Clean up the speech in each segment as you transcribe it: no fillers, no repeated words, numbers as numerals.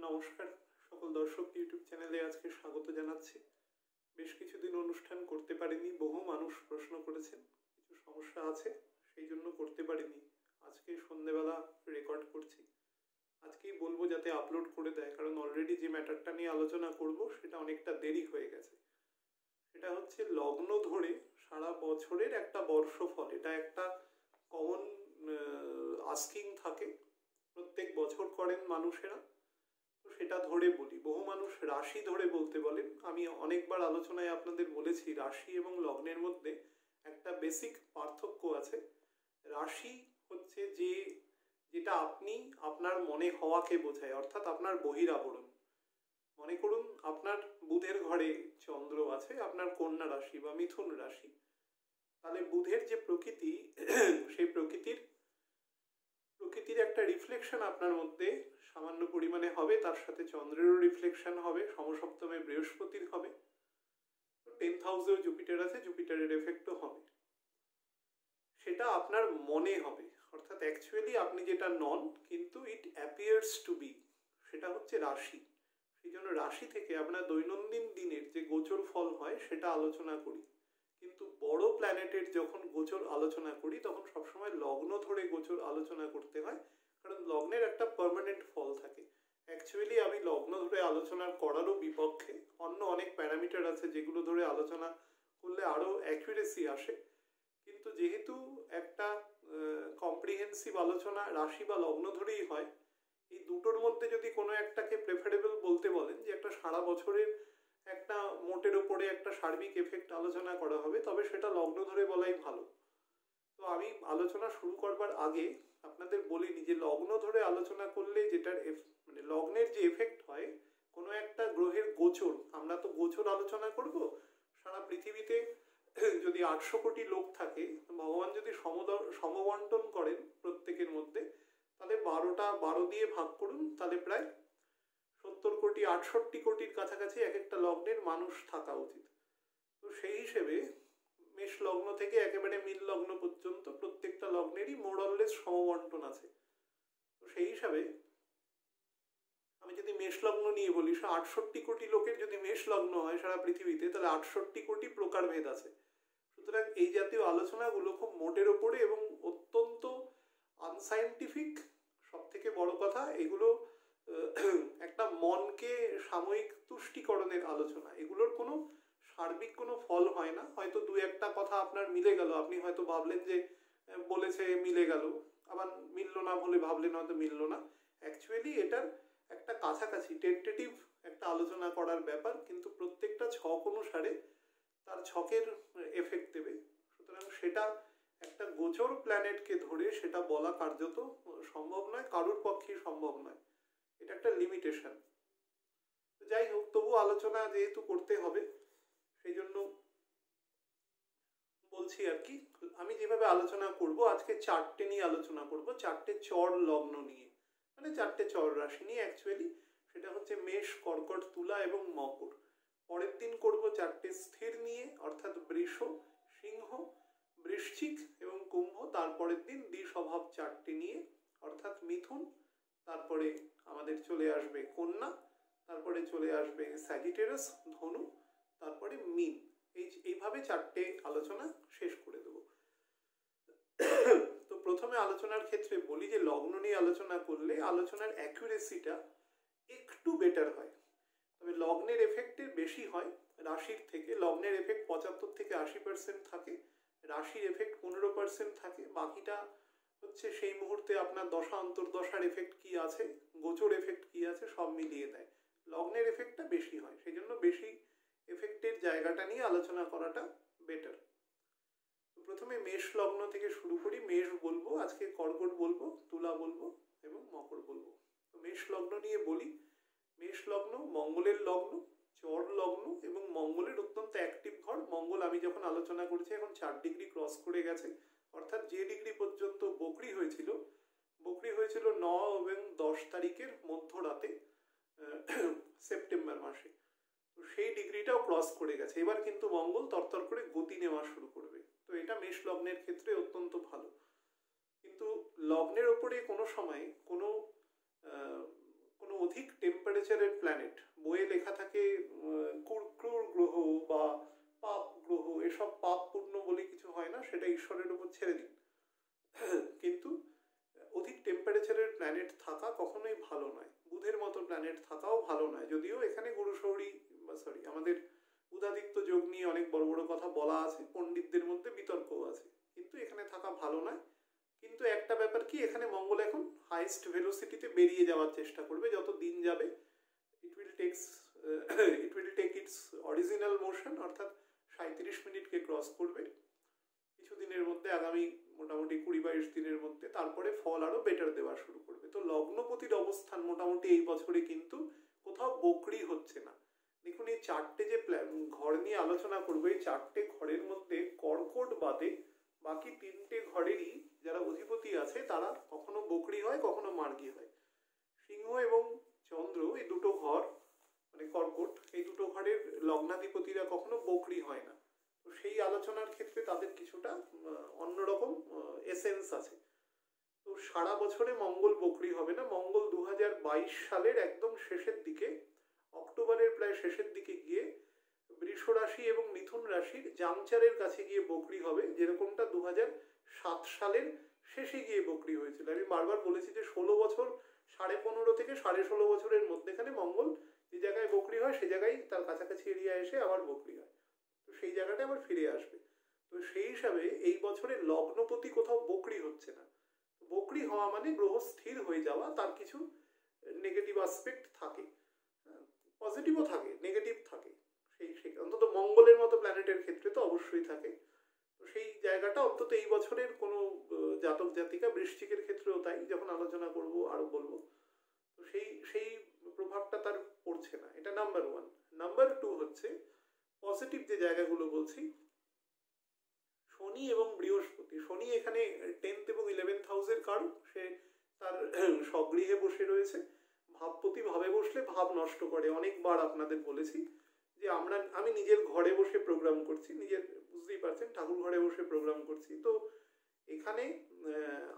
নমস্কার সকল দর্শক ইউটিউব চ্যানেলে আজকে স্বাগত জানাচ্ছি। বেশ কিছুদিন অনুষ্ঠান করতে পারিনি, বহু মানুষ প্রশ্ন করেছেন, কিছু সমস্যা আছে সেই জন্য করতে পারিনি। আজকে সন্ধেবেলা রেকর্ড করছি, আজকেই বলবো যাতে আপলোড করে দেয়, কারণ অলরেডি যে ম্যাটারটা নিয়ে আলোচনা করব সেটা অনেকটা দেরি হয়ে গেছে। সেটা হচ্ছে লগ্ন ধরে সারা বছরের একটা বর্ষফল। এটা একটা কমন আস্কিং থাকে, প্রত্যেক বছর করেন মানুষেরা, তো সেটা ধরে বলি। বহু মানুষ রাশি ধরে বলতে বলেন। আমি অনেকবার আলোচনায় আপনাদের বলেছি রাশি এবং লগ্নের মধ্যে একটা বেসিক পার্থক্য আছে। রাশি হচ্ছে যেটা আপনি আপনার মনে হওয়াকে বোঝায়, অর্থাৎ আপনার বহিরাবরণ। মনে করুন আপনার বুধের ঘরে চন্দ্র আছে, আপনার কন্যা রাশি বা মিথুন রাশি, তাহলে বুধের যে প্রকৃতি সেই প্রকৃতির একটা রিফ্লেকশন আপনার মধ্যে সামান্য পরিমাণে হবে, তার সাথে চন্দ্রেরও রিফ্লেকশন হবে, সমসপ্তমে বৃহস্পতির হবে, 10th হাউসেও জুপিটার আছে, জুপিটারের এফেক্টও হবে। সেটা আপনার মনে হবে, অর্থাৎ অ্যাকচুয়ালি আপনি যেটা নন, কিন্তু ইট অ্যাপিয়ার্স টু বি, সেটা হচ্ছে রাশি। সেই জন্য রাশি থেকে আমরা দৈনন্দিন দিনের যে গোচর ফল হয় সেটা আলোচনা করি, কিন্তু বড় প্ল্যানেটের যখন গোচর আলোচনা করি তখন সবসময় লগ্ন ধরে গোচর আলোচনা করতে হয়, কারণ লগ্নের একটা পার্মানেন্ট ফল থাকে। অ্যাকচুয়ালি আমি লগ্ন ধরে আলোচনা করারও বিপক্ষে। অন্য অনেক প্যারামিটার আছে যেগুলো ধরে আলোচনা করলে আরও অ্যাকুরেসি আসে, কিন্তু যেহেতু একটা কম্প্রিহেন্সিভ আলোচনা রাশি বা লগ্ন ধরেই হয়, এই দুটোর মধ্যে যদি কোনো একটাকে প্রেফারেবল বলতে বলেন যে একটা সারা বছরের একটা মোটের উপরে একটা সার্বিক এফেক্ট আলোচনা করা হবে, তবে সেটা লগ্ন ধরে বলাই ভালো। তো আমি আলোচনা শুরু করবার আগে আপনাদের বলিনি যে লগ্ন ধরে আলোচনা করলে যেটার মানে লগ্নের যে এফেক্ট হয় কোনো একটা গ্রহের গোচর, আমরা তো গোচর আলোচনা করব। সারা পৃথিবীতে যদি 800 কোটি লোক থাকে, ভগবান যদি সমবন্টন করেন প্রত্যেকের মধ্যে, তাহলে 12 দিয়ে ভাগ করুন, তাহলে প্রায় 70 কোটি 68 কোটির কাছাকাছি এক একটা লগ্নের মানুষ থাকা উচিত। তো সেই হিসেবে মেষ লগ্ন থেকে একেবারে মীন লগ্ন পর্যন্ত প্রত্যেকটা লগ্নেরই মোরললেস সমবন্টন আছে। তো সেই হিসাবে আমি যদি মেষ লগ্ন নিয়ে বলি, 68 কোটি লোকের যদি মেষ লগ্ন হয় সারা পৃথিবীতে, তাহলে 68 কোটি প্রকারভেদ আছে। সুতরাং এই জাতীয় আলোচনাগুলো খুব মোটের ওপরে এবং অত্যন্ত আনসাইন্টিফিক। সব থেকে বড় কথা, এগুলো একটা মনকে সাময়িক তুষ্টিকরণের আলোচনা, এগুলোর কোনো সার্বিক কোনো ফল হয় না। হয়তো দু একটা কথা আপনার মিলে গেল, আপনি হয়তো ভাবলেন যে বলেছে মিলে গেল, আবার মিললো না বলে ভাবলেন হয়তো মিললো না। অ্যাকচুয়ালি এটার একটা কাছাকাছি টেন্টেটিভ একটা আলোচনা করার ব্যাপার, কিন্তু প্রত্যেকটা ছক অনুসারে তার ছকের এফেক্ট দেবে। সুতরাং সেটা একটা গোচর প্ল্যানেটকে ধরে সেটা বলা কার্যত সম্ভব নয়, কারোর পক্ষেই সম্ভব নয়। এটা একটা লিমিটেশন। যাই হোক, তবু আলোচনা যেহেতু করতে হবে সেই জন্য বলছি আর কি। আমি যেভাবে আলোচনা করব, আজকে 4টে নিয়ে আলোচনা করব, 4টে চর লগ্ন নিয়ে, মানে 4টে চর রাশি নিয়ে অ্যাকচুয়ালি। সেটা হচ্ছে মেষ, কর্কট, তুলা এবং মকর। পরের দিন করব 4টে স্থির নিয়ে, অর্থাৎ বৃষ, সিংহ, বৃশ্চিক এবং কুম্ভ। তারপরের দিন দ্বিস্বভাব 4টে নিয়ে, অর্থাৎ মিথুন, তারপরে আমাদের চলে আসবে কন্যা, তারপরে চলে আসবে স্যাজিটেরাস, ধনু, তারপরে মীন। এইভাবে 4টে আলোচনা শেষ করে দেব। তো প্রথমে আলোচনার ক্ষেত্রে বলি যে লগ্ন নিয়ে আলোচনা করলে আলোচনার অ্যাকুরেসিটা একটু বেটার হয়, তবে লগ্নের এফেক্টের বেশি হয় রাশির থেকে। লগ্নের এফেক্ট 75 থেকে 80% থাকে, রাশির এফেক্ট 15% থাকে। বাকিটা হচ্ছে সেই মুহূর্তে আপনার দশা অন্তর্দশার এফেক্ট কি আছে, গোচর এফেক্ট কি আছে, সব মিলিয়ে দেয়। লগ্নের এফেক্টটা বেশি হয়, সেই জন্য বেশি এফেক্টের জায়গাটা নিয়ে আলোচনা করাটা বেটার। প্রথমে মেষ লগ্ন থেকে শুরু করি। মেষ বলবো, আজকে কর্কট বলবো, তুলা বলবো এবং মকর বলবো। তো মেষ লগ্ন নিয়ে বলি। মেষ লগ্ন মঙ্গলের লগ্ন, চর লগ্ন এবং মঙ্গলের অত্যন্ত অ্যাক্টিভ ঘর। মঙ্গল আমি যখন আলোচনা করছি এখন 4 ডিগ্রি ক্রস করে গেছে, অর্থাৎ যে ডিগ্রি পর্যন্ত বকরি হয়েছিল 9 এবং 10 তারিখের মধ্যরাতে সেপ্টেম্বর মাসে। তো সেই ডিগ্রিটাও ক্রস করে গেছে। এবার কিন্তু মঙ্গল তরতর করে গতি নেওয়া শুরু করবে। তো এটা মেষ লগ্নের ক্ষেত্রে অত্যন্ত ভালো। কিন্তু লগ্নের ওপরে কোনো সময় কোনো অধিক টেম্পারেচার টেম্পারেচারের প্ল্যানেট, বইয়ে লেখা থাকে ক্রূর গ্রহ বা পাপ গ্রহ, এসব পাপপূর্ণ বলে কিছু হয় না, সেটা ঈশ্বরের উপর ছেড়ে দিন। কিন্তু অধিক টেম্পারেচারের প্ল্যানেট থাকা কখনোই ভালো নয়। বুধের মতো প্ল্যানেট থাকাও ভালো নয়, যদিও এখানে আমাদের বুধাদিত্য যোগ নিয়ে অনেক বড় বড় কথা বলা আছে, পণ্ডিতদের মধ্যে বিতর্কও আছে, কিন্তু এখানে থাকা ভালো নয়। কিন্তু একটা ব্যাপার কি, এখানে মঙ্গল এখন হাইস্ট ভেলোসিটিতে বেরিয়ে যাওয়ার চেষ্টা করবে যত দিন যাবে। It will take its original motion, অর্থাৎ 37 মিনিটকে ক্রস করবে কিছুদিনের মধ্যে, আগামী মোটামুটি 20-22 দিনের মধ্যে। তারপরে ফল আরো বেটার দেওয়া শুরু করবে। তো লগ্নপতির অবস্থান মোটামুটি এই বছরে কিন্তু কোথাও বকরি হচ্ছে না। দেখুন, এই চারটে যে ঘর নিয়ে আলোচনা করবো, এই চারটে ঘরের মধ্যে কর্কট বাদে বাকি তিনটে ঘরেরই যারা অধিপতি আছে তারা কখনো বকরি হয়, কখনো মার্গী হয়। সিংহ এবং চন্দ্র, এই দুটো ঘর মানে কর্কট, এই দুটো ঘরের লগ্নাধিপতিরা কখনো বকরি হয় না। তো সেই আলোচনার ক্ষেত্রে তাদের কিছুটা অন্যরকম এসেন্স আছে। তো সারা বছরে মঙ্গল বকরি হবে না। মঙ্গল 2022 সালের একদম শেষের দিকে, অক্টোবরের প্রায় শেষের দিকে গিয়ে বৃষ রাশি এবং মিথুন রাশির জাংচারের কাছে গিয়ে বকরি হবে, যেরকমটা 2007 সালের শেষে গিয়ে বকরি হয়েছিল। আমি বারবার বলেছি যে 16 বছর, 15.5 থেকে 16.5 বছরের মধ্যেখানে মঙ্গল যে জায়গায় বকরি হয় সে জায়গায় তার কাছাকাছি এরিয়া এসে আবার বকরি হয়, তো সেই জায়গাটা আবার ফিরে আসবে। তো সেই হিসাবে এই বছরে লগ্নপতি কোথাও বকরি হচ্ছে না। বকরি হওয়া মানে গ্রহ স্থির হয়ে যাওয়া, তার কিছু নেগেটিভ আসপেক্ট থাকে, পজিটিভও থাকে, নেগেটিভ থাকে, সেই অন্তত মঙ্গলের মতো প্ল্যানেটের ক্ষেত্রে তো অবশ্যই থাকে। তো সেই জায়গাটা অন্তত এই বছরের কোনো জাতক জাতিকা, বৃশ্চিকের ক্ষেত্রেও তাই, যখন আলোচনা করব আরো বলবো। তো সেই প্রভাবটা তার পড়ছে না, এটা নাম্বার 1। নাম্বার 2 হচ্ছে পজিটিভ যে জায়গাগুলো বলছি, শনি এবং বৃহস্পতি। শনি এখানে 10th এবং 11th হাউসের কারণ, সে তার স্বগৃহে বসে রয়েছে। ভাবপতি ভাবে বসলে ভাব নষ্ট করে, অনেকবার আপনাদের বলেছি যে আমি নিজের ঘরে বসে প্রোগ্রাম করছি, নিজের, বুঝতেই পারছেন, ঠাকুর ঘরে বসে প্রোগ্রাম করছি। তো এখানে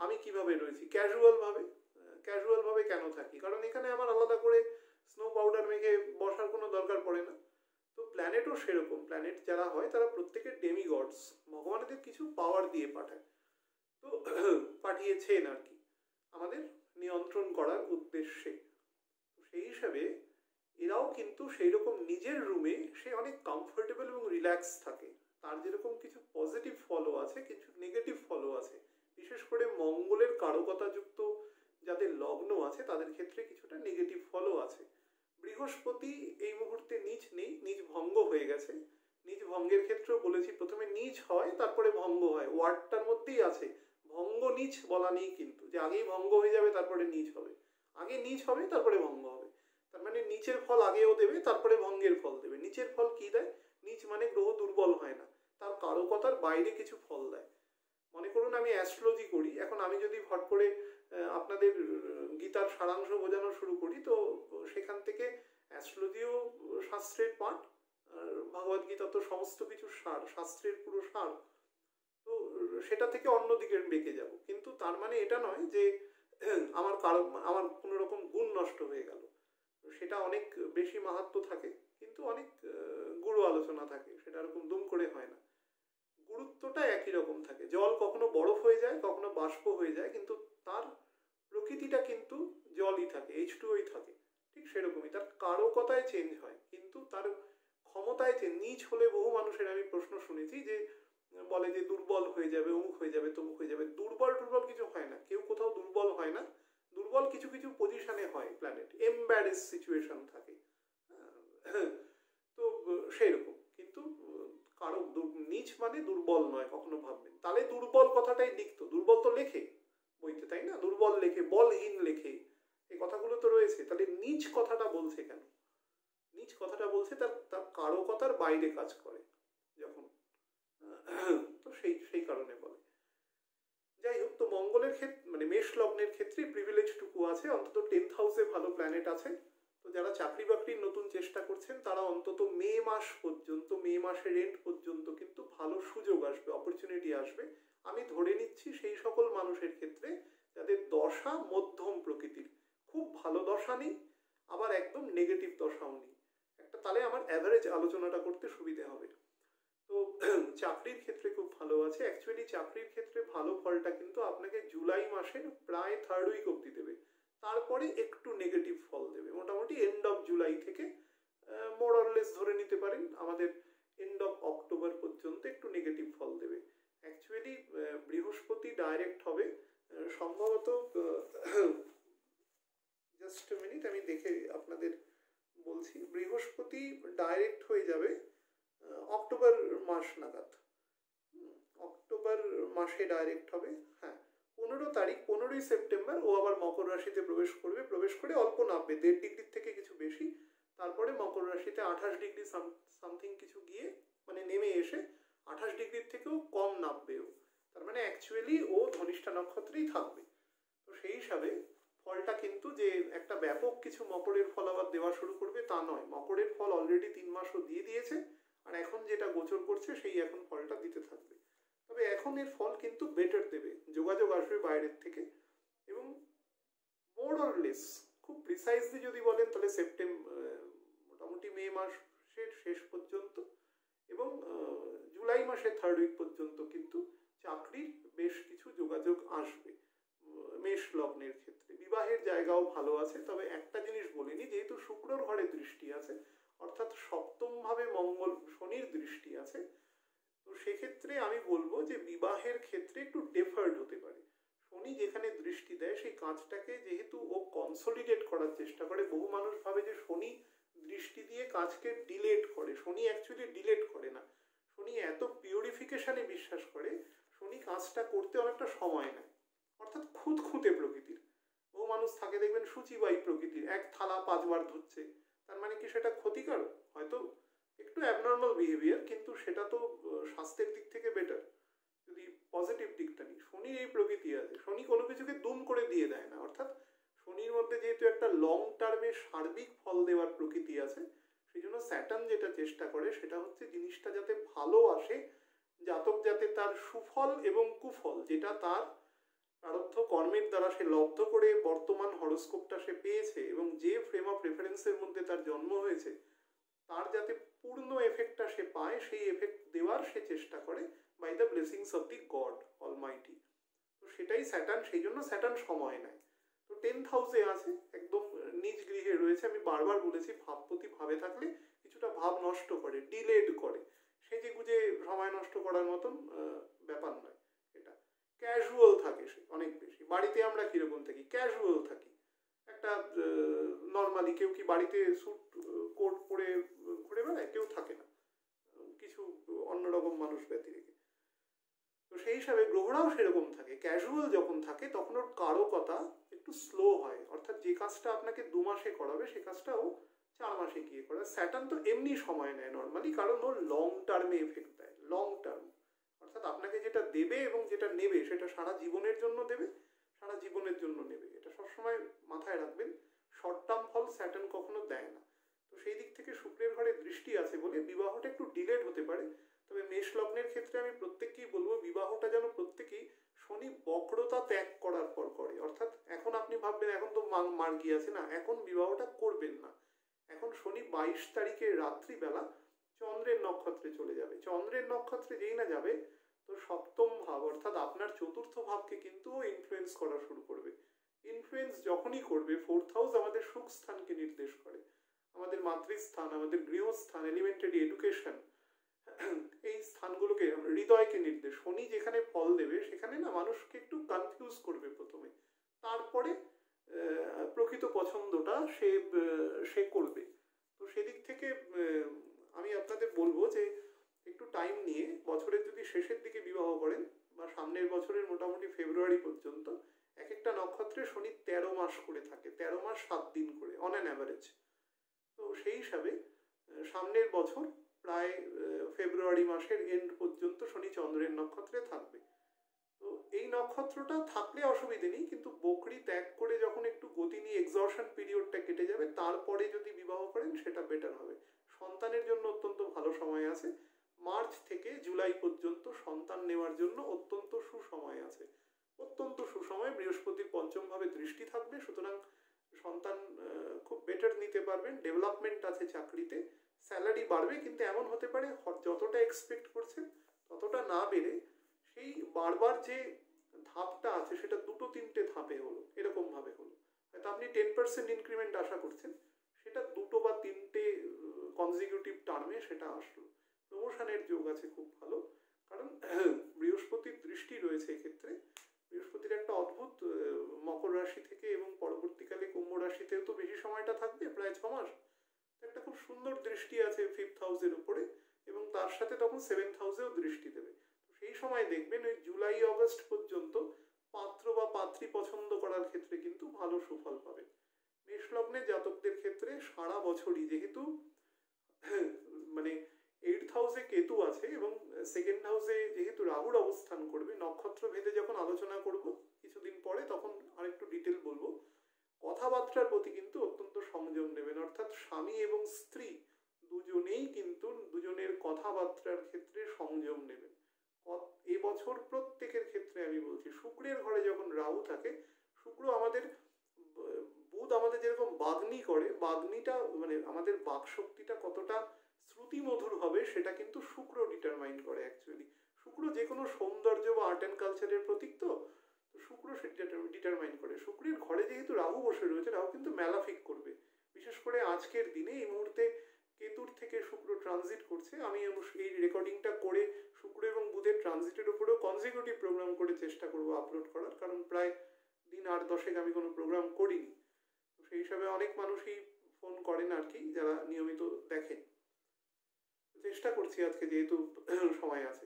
আমি কিভাবে রয়েছি, ক্যাজুয়াল ভাবে কেন থাকি, কারণ এখানে আমার আলাদা করে স্নো পাউডার মেখে বসার কোনো দরকার পড়ে না। তো প্ল্যানেটও সেরকম, প্ল্যানেট যারা হয় তারা প্রত্যেকের ডেমিগডস, ভগবানদের কিছু পাওয়ার দিয়ে পাঠায়, তো পাঠিয়েছেন আর কি আমাদের নিয়ন্ত্রণ করার উদ্দেশ্যে। সেই হিসাবে এরাও কিন্তু সেই রকম নিজের রুমে সে অনেক কমফোর্টেবল এবং রিল্যাক্স থাকে। তার যেরকম কিছু পজিটিভ ফলো আছে, কিছু নেগেটিভ ফলো আছে। বিশেষ করে মঙ্গলের কারকতাযুক্ত যাদের লগ্ন আছে তাদের ক্ষেত্রে কিছুটা নেগেটিভ ফলো আছে। বৃহস্পতি এই মুহূর্তে নীচ নেই, নীচ ভঙ্গ হয়ে গেছে। নীচ ভঙ্গের ক্ষেত্রেও বলেছি, প্রথমে নীচ হয় তারপরে ভঙ্গ হয়, ওয়ার্ডটার মধ্যেই আছে। ভঙ্গ নীচ বলা নেই কিন্তু, যে আগেই ভঙ্গ হয়ে যাবে তারপরে নীচ হবে। আগে নীচ হবে তারপরে ভঙ্গ হবে, তার মানে নিচের ফল আগেও দেবে তারপরে ভঙ্গের ফল দেবে। নিচের ফল কি দেয়? নীচ মানে গ্রহ দুর্বল হয় না, তার কারকতার বাইরে কিছু ফল দেয়। মনে করুন আমি অ্যাস্ট্রোলজি করি, এখন আমি যদি ভট করে আপনাদের গীতার সারাংশ বোঝানো শুরু করি, তো সেখান থেকে অ্যাস্ট্রোলজিও শাস্ত্রের পাঠ, ভগবদ গীতা তো সমস্ত কিছু সার, শাস্ত্রের পুরো সার। তো সেটা থেকে অন্যদিকে বেঁকে যাব, কিন্তু তার মানে এটা নয় যে আমার কোনো রকম গুণ নষ্ট হয়ে গেল। সেটা অনেক বেশি মাহাত্ম্য থাকে, কিন্তু অনেক গুরু আলোচনা থাকে, সেটা এরকম দুম করে হয় না। গুরুত্বটা একই রকম থাকে। জল কখনো বরফ হয়ে যায়, কখনো বাষ্প হয়ে যায়, কিন্তু তার প্রকৃতিটা কিন্তু জলই থাকে, H2O থাকে। ঠিক সেরকমই তার কারকতায় চেঞ্জ হয়, কিন্তু তার ক্ষমতায় চেঞ্জ। নীচ হলে বহু মানুষের আমি প্রশ্ন শুনেছি যে বলে যে দুর্বল হয়ে যাবে, অমুক হয়ে যাবে, তমুক হয়ে যাবে। দুর্বল কিছু হয় না, কেউ কোথাও দুর্বল হয় না। দুর্বল কিছু কিছু পজিশনে হয়, প্ল্যানেট এমব্যারেস সিচুয়েশন থাকে, তো সেই রকম। কিন্তু কারো নিচ মানে দুর্বল নয়, কখনো ভাববেন। তাহলে দুর্বল কথাটাই লিখতো, দুর্বল তো লেখে বইতে, তাই না? দুর্বল লেখে, বলহীন লেখে, এই কথাগুলো তো রয়েছে। তাহলে নিচ কথাটা বলছে কেন? নিচ কথাটা বলছে তার কারকতার বাইরে কাজ করে যখন, তো সেই কারণে বলে। যাই হোক, তো মঙ্গলের ক্ষেত্রে মানে মেষ লগ্নের ক্ষেত্রে প্রিভিলেজটুকু আছে, অন্তত 10th হাউসে ভালো প্ল্যানেট আছে। তো যারা চাকরি বাকরির নতুন চেষ্টা করছেন তারা অন্তত মে মাস পর্যন্ত, মে মাসের এন্ড পর্যন্ত কিন্তু ভালো সুযোগ আসবে, অপরচুনিটি আসবে। আমি ধরে নিচ্ছি সেই সকল মানুষের ক্ষেত্রে যাদের দশা মধ্যম প্রকৃতির, খুব ভালো দশা নেই, আবার একদম নেগেটিভ দশাও নেই। একটা তাহলে আমার অ্যাভারেজ আলোচনাটা করতে সুবিধে হবে। তো চাকরির ক্ষেত্রে খুব ভালো আছে। অ্যাকচুয়ালি চাকরির ক্ষেত্রে ভালো ফলটা কিন্তু আপনাকে জুলাই মাসের প্রায় 3rd উইক অবধি দেবে, তারপরে একটু নেগেটিভ ফল দেবে। মোটামুটি এন্ড অফ জুলাই থেকে মোর অর লেস ধরে নিতে পারেন আমাদের এন্ড অফ অক্টোবর পর্যন্ত একটু নেগেটিভ ফল দেবে। অ্যাকচুয়ালি বৃহস্পতি ডাইরেক্ট হবে সম্ভবত, জাস্ট মিনিট আমি দেখে আপনাদের বলছি। বৃহস্পতি ডাইরেক্ট হয়ে যাবে অক্টোবর মাস নাগাদ, অক্টোবর মাসে ডাইরেক্ট হবে। হ্যাঁ, 15 তারিখ 15ই সেপ্টেম্বর ও আবার মকর রাশিতে প্রবেশ করবে, প্রবেশ করে অল্প নামবে 1.5 ডিগ্রির থেকে কিছু বেশি, তারপরে মকর রাশিতে 28 ডিগ্রি সামথিং কিছু গিয়ে মানে নেমে এসে 28 ডিগ্রির থেকেও কম নামবেও। তার মানে অ্যাকচুয়ালি ও ধনিষ্ঠা নক্ষত্রেই থাকবে। তো সেই হিসাবে ফলটা কিন্তু যে একটা ব্যাপক কিছু মকরের ফল আবার দেওয়া শুরু করবে তা নয়। মকরের ফল অলরেডি 3 মাসও দিয়ে দিয়েছে, আর এখন যেটা গোচর করছে সেই এখন ফলটা দিতে থাকবে। তবে এখন এর ফল কিন্তু বেটার দেবে, যোগাযোগ আসবে বাইরের থেকে, এবং মোর অর লেস খুব প্রিসাইজলি যদি বলেন তাহলে মোটামুটি মে মাসের শেষ পর্যন্ত এবং জুলাই মাসের 3rd উইক পর্যন্ত কিন্তু চাকরির বেশ কিছু যোগাযোগ আসবে মেষ লগ্নের ক্ষেত্রে। বিবাহের জায়গাও ভালো আছে। তবে একটা জিনিস বলিনি, যেহেতু শুক্রর ঘরে দৃষ্টি আছে, অর্থাৎ সপ্তম ভাবে মঙ্গল শনির দৃষ্টি আছে, তো সেক্ষেত্রে আমি বলবো যে বিবাহের ক্ষেত্রে একটু ডেফার্ড হতে পারে। শনি যেখানে দৃষ্টি দেয় সেই কাজটাকে যেহেতু ও কনসলিডেট করার চেষ্টা করে, বহু মানুষ ভাবে যে শনি দৃষ্টি দিয়ে কাজকে ডিলেট করে। শনি অ্যাকচুয়ালি ডিলেট করে না, শনি এত পিউরিফিকেশনে বিশ্বাস করে, শনি কাজটা করতে অনেকটা সময় নেয়, অর্থাৎ খুঁতখুঁতে প্রকৃতির। বহু মানুষ থাকে দেখবেন সূচিবায়ী প্রকৃতির, এক থালা 5 বার ধুচ্ছে, তার মানে কি সেটা ক্ষতিকারক? হয়তো একটু অ্যাবনর্মাল বিহেভিয়ার, কিন্তু সেটা তো স্বাস্থ্যের দিক থেকে বেটার যদি পজিটিভ দিকটা নিই। শনির এই প্রকৃতি আছে, শনি কোনো কিছুকে দুম করে দিয়ে দেয় না, অর্থাৎ শনির মধ্যে যেহেতু একটা লং টার্মে সার্বিক ফল দেওয়ার প্রকৃতি আছে, সেই জন্য স্যাটার্ন যেটা চেষ্টা করে সেটা হচ্ছে জিনিসটা যাতে ভালো আসে, জাতক যাতে তার সুফল এবং কুফল যেটা তার প্রারব্ধ কর্মের দ্বারা সে লব্ধ করে বর্তমান হরোস্কোপটা সে পেয়েছে এবং যে ফ্রেম অফ রেফারেন্সের মধ্যে তার জন্ম হয়েছে, তার যাতে পূর্ণ এফেক্টটা সে পায়, সেই এফেক্ট দেওয়ার সে চেষ্টা করে by the blessings of the God almighty. তো সেটাই স্যাটার্ন, সেই জন্য স্যাটার্ন সময় নেয়। তো 10th হাউসে আছে, একদম নিজ গৃহে রয়েছে। আমি বারবার বলেছি ভাবপতি ভাবে থাকলে কিছুটা ভাব নষ্ট করে, ডিলেড করে, সেজে গুজে সময় নষ্ট করার মতন ব্যাপার নয়। এটা ক্যাজুয়াল থাকে সে অনেক বেশি। বাড়িতে আমরা কিরকম থাকি? ক্যাজুয়াল থাকি একটা নর্মালি। কেউ কি বাড়িতে স্যুট কোট পরে ঘুরে বেড়ায়? কেউ থাকে না, কিছু অন্যরকম মানুষ ব্যতী রেখে। তো সেই হিসাবে গ্রহরাও সেরকম থাকে। ক্যাজুয়াল যখন থাকে তখন ওর কারকতা একটু স্লো হয়, অর্থাৎ যে কাজটা আপনাকে 2 মাসে করাবে সে কাজটা ও 4 মাসে গিয়ে করে। স্যাটার্ন তো এমনি সময় নেয় নর্মালি, কারণ ওর লং টার্মে এফেক্ট দেয়। লং টার্ম অর্থাৎ আপনাকে যেটা দেবে এবং যেটা নেবে সেটা সারা জীবনের জন্য দেবে, সারা জীবনের জন্য নেবে। এটা সবসময় মাথায় রাখবেন। শর্ট টার্ম ফল স্যাটার্ন কখনো দেয় না। তো সেই দিক থেকে শুক্রের ঘরে দৃষ্টি আছে বলে বিবাহটা একটু ডিলেড হতে পারে। তবে মেষ লগ্নের ক্ষেত্রে আমি প্রত্যেককেই বলবো বিবাহটা যেন প্রত্যেকেই শনি বক্রতা ত্যাগ করার পর করে। অর্থাৎ এখন আপনি ভাববেন এখন তো মার্গী আছে না, এখন বিবাহটা করবেন না। এখন শনি 22 তারিখের রাত্রিবেলা চন্দ্রের নক্ষত্রে চলে যাবে। চন্দ্রের নক্ষত্রে যেই না যাবে, তো সপ্তম ভাব অর্থাৎ আপনার 4র্থ ভাবকে কিন্তু ইনফ্লুয়েন্স করা শুরু করবে। ইনফ্লুয়েন্স যখনই করবে, 4th হাউস আমাদের সুখ স্থানকে নির্দেশ করে, আমাদের মাতৃস্থান, আমাদের গৃহস্থান, এলিমেন্টারি এডুকেশন, এই স্থানগুলোকে, হৃদয়কে নির্দেশ। শনি যেখানে ফল দেবে সেখানে না মানুষকে একটু কনফিউজ করবে প্রথমে, তারপরে প্রকৃত পছন্দটা সে করবে। তো সেদিক থেকে আমি আপনাদের বলবো যে একটু টাইম নিয়ে বছরের যদি শেষের দিকে বিবাহ করেন বা সামনের বছরের মোটামুটি ফেব্রুয়ারি পর্যন্ত, এক একটা নক্ষত্রে শনি 13 মাস করে থাকে, 13 মাস 7 দিন করে অন অ্যান অ্যাভারেজ। তো সেই হিসাবে সামনের বছর প্রায় ফেব্রুয়ারি মাসের এন্ড পর্যন্ত শনি চন্দ্রের নক্ষত্রে থাকবে। তো এই নক্ষত্রটা থাকলে অসুবিধে নেই, কিন্তু বকরি ত্যাগ করে যখন একটু গতি নিয়ে এক্সজশন পিরিয়ডটা কেটে যাবে, তারপরে যদি বিবাহ করেন সেটা বেটার হবে। সন্তানের জন্য অত্যন্ত ভালো সময় আছে। মার্চ থেকে জুলাই পর্যন্ত সন্তান নেওয়ার জন্য অত্যন্ত সুসময় আছে, অত্যন্ত সুসময়। বৃহস্পতির 5ম ভাবে দৃষ্টি থাকবে, সুতরাং সন্তান খুব বেটার নিতে পারবেন, ডেভেলপমেন্ট আছে চাকরিতে, স্যালারি বাড়বে, কিন্তু এমন হতে পারে যতটা এক্সপেক্ট করছেন ততটা না বেড়ে সেই বারবার যে ধাপটা আছে সেটা 2-3টে ধাপে হলো, এরকম ভাবে হলো। হয়তো আপনি 10% ইনক্রিমেন্ট আশা করছেন, সেটা 2 বা 3টে কনজিকিউটিভ টার্মে সেটা আসলো। প্রমোশনের যোগ আছে খুব ভালো, কারণ বৃহস্পতির দৃষ্টি রয়েছে এক্ষেত্রে। বৃহস্পতির একটা অদ্ভুত মকর রাশি থেকে এবং পরবর্তীকালে কুম্ভ রাশিতেও তো বেশি সময়টা থাকবে, প্রায় 6 মাস। একটা খুব সুন্দর দৃষ্টি আছে 5th হাউসের উপরে, এবং তার সাথে তখন 7th হাউসেও দৃষ্টি দেবে। সেই সময় দেখবেন ওই জুলাই অগস্ট পর্যন্ত পাত্র বা পাত্রী পছন্দ করার ক্ষেত্রে কিন্তু ভালো সুফল পাবেন। মেষ লগ্নের জাতকদের ক্ষেত্রে সারা বছরই যেহেতু মানে 8th হাউসে কেতু আছে এবং 2nd হাউসে যেহেতু রাহুর অবস্থান করবে, নক্ষত্র ভেদে যখন আলোচনা করব কিছুদিন পরে তখন আরেকটু ডিটেল বলবো, কথাবার্তার প্রতি কিন্তু অত্যন্ত সংযম নেবেন। অর্থাৎ স্বামী এবং স্ত্রী দুজনেই কিন্তু দুজনের কথাবার্তার ক্ষেত্রে সংযম নেবেন। এবছর প্রত্যেকের ক্ষেত্রে আমি বলছি, শুক্রের ঘরে যখন রাহু থাকে, শুক্র আমাদের, বুধ আমাদের যেরকম বাগ্নি করে, বাগ্নিটা মানে আমাদের বাক শক্তিটা কতটা শ্রুতিমধুর হবে সেটা কিন্তু শুক্র ডিটারমাইন করে অ্যাকচুয়ালি। শুক্র যে কোনো সৌন্দর্য বা আর্ট অ্যান্ড কালচারের প্রতীক, তো শুক্র সেটা ডিটারমাইন করে। শুক্রের ঘরে যেহেতু রাহু বসে রয়েছে, রাহু কিন্তু ম্যালাফিক করবে, বিশেষ করে আজকের দিনে এই মুহূর্তে কেতুর থেকে শুক্র ট্রানজিট করছে। আমি এই রেকর্ডিংটা করে শুক্র এবং বুধের ট্রানজিটের উপরেও কনজিকিউটিভ প্রোগ্রাম করে চেষ্টা করব আপলোড করার, কারণ প্রায় দিন 8-10 আমি কোনো প্রোগ্রাম করিনি। তো সেই হিসাবে অনেক মানুষই ফোন করেন আর কি, যারা নিয়মিত দেখেন। চেষ্টা করছি আজকে যেহেতু সময় আছে।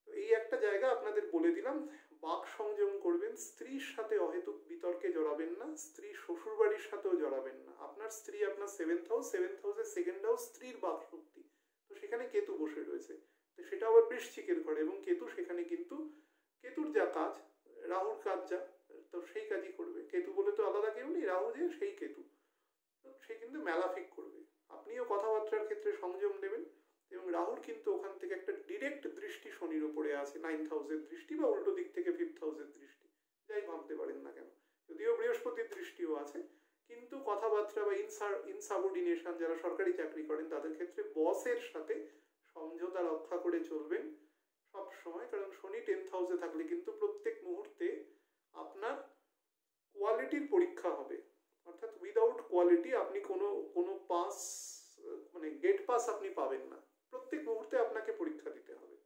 তো এই একটা জায়গা আপনাদের বলে দিলাম, বাক সংযম করবেন, স্ত্রীর সাথে অহেতুক বিতর্কে জড়াবেন না, স্ত্রী শ্বশুর বাড়ির সাথেও জড়াবেন না। আপনার স্ত্রী আপনার 7th হাউস, 7th হাউসের 2nd হাউস স্ত্রীর বাক শক্তি, তো সেখানে কেতু বসে রয়েছে, তো সেটা আবার বৃশ্চিকের ঘরে, এবং কেতু সেখানে কিন্তু কেতুর যা কাজ রাহুর কাজ যা, তো সেই কাজই করবে। কেতু বলে তো আলাদা কেউ নেই, রাহু যে সেই কেতু, তো সে কিন্তু ম্যালাফিক করবে। আপনিও কথাবার্তার ক্ষেত্রে সংযম নেবেন, এবং রাহুর কিন্তু ওখান থেকে একটা ডিরেক্ট দৃষ্টি শনির উপরে আছে, 9th হাউসের দৃষ্টি, বা উল্টো দিক থেকে 5th হাউসের দৃষ্টি, যাই ভাবতে পারেন না কেন। যদিও বৃহস্পতির দৃষ্টিও আছে, কিন্তু কথাবার্তা বা ইনসাবঅর্ডিনেশন, যারা সরকারি চাকরি করেন তাদের ক্ষেত্রে বসের সাথে সমঝোতা রক্ষা করে চলবেন সব সময়, কারণ শনি 10th হাউসে থাকলে কিন্তু প্রত্যেক মুহূর্তে আপনার কোয়ালিটির পরীক্ষা হবে। অর্থাৎ উইদাউট কোয়ালিটি আপনি কোনো পাস মানে গেট পাস আপনি পাবেন না, প্রত্যেক মুহূর্তে আপনাকে পরীক্ষা দিতে হবে।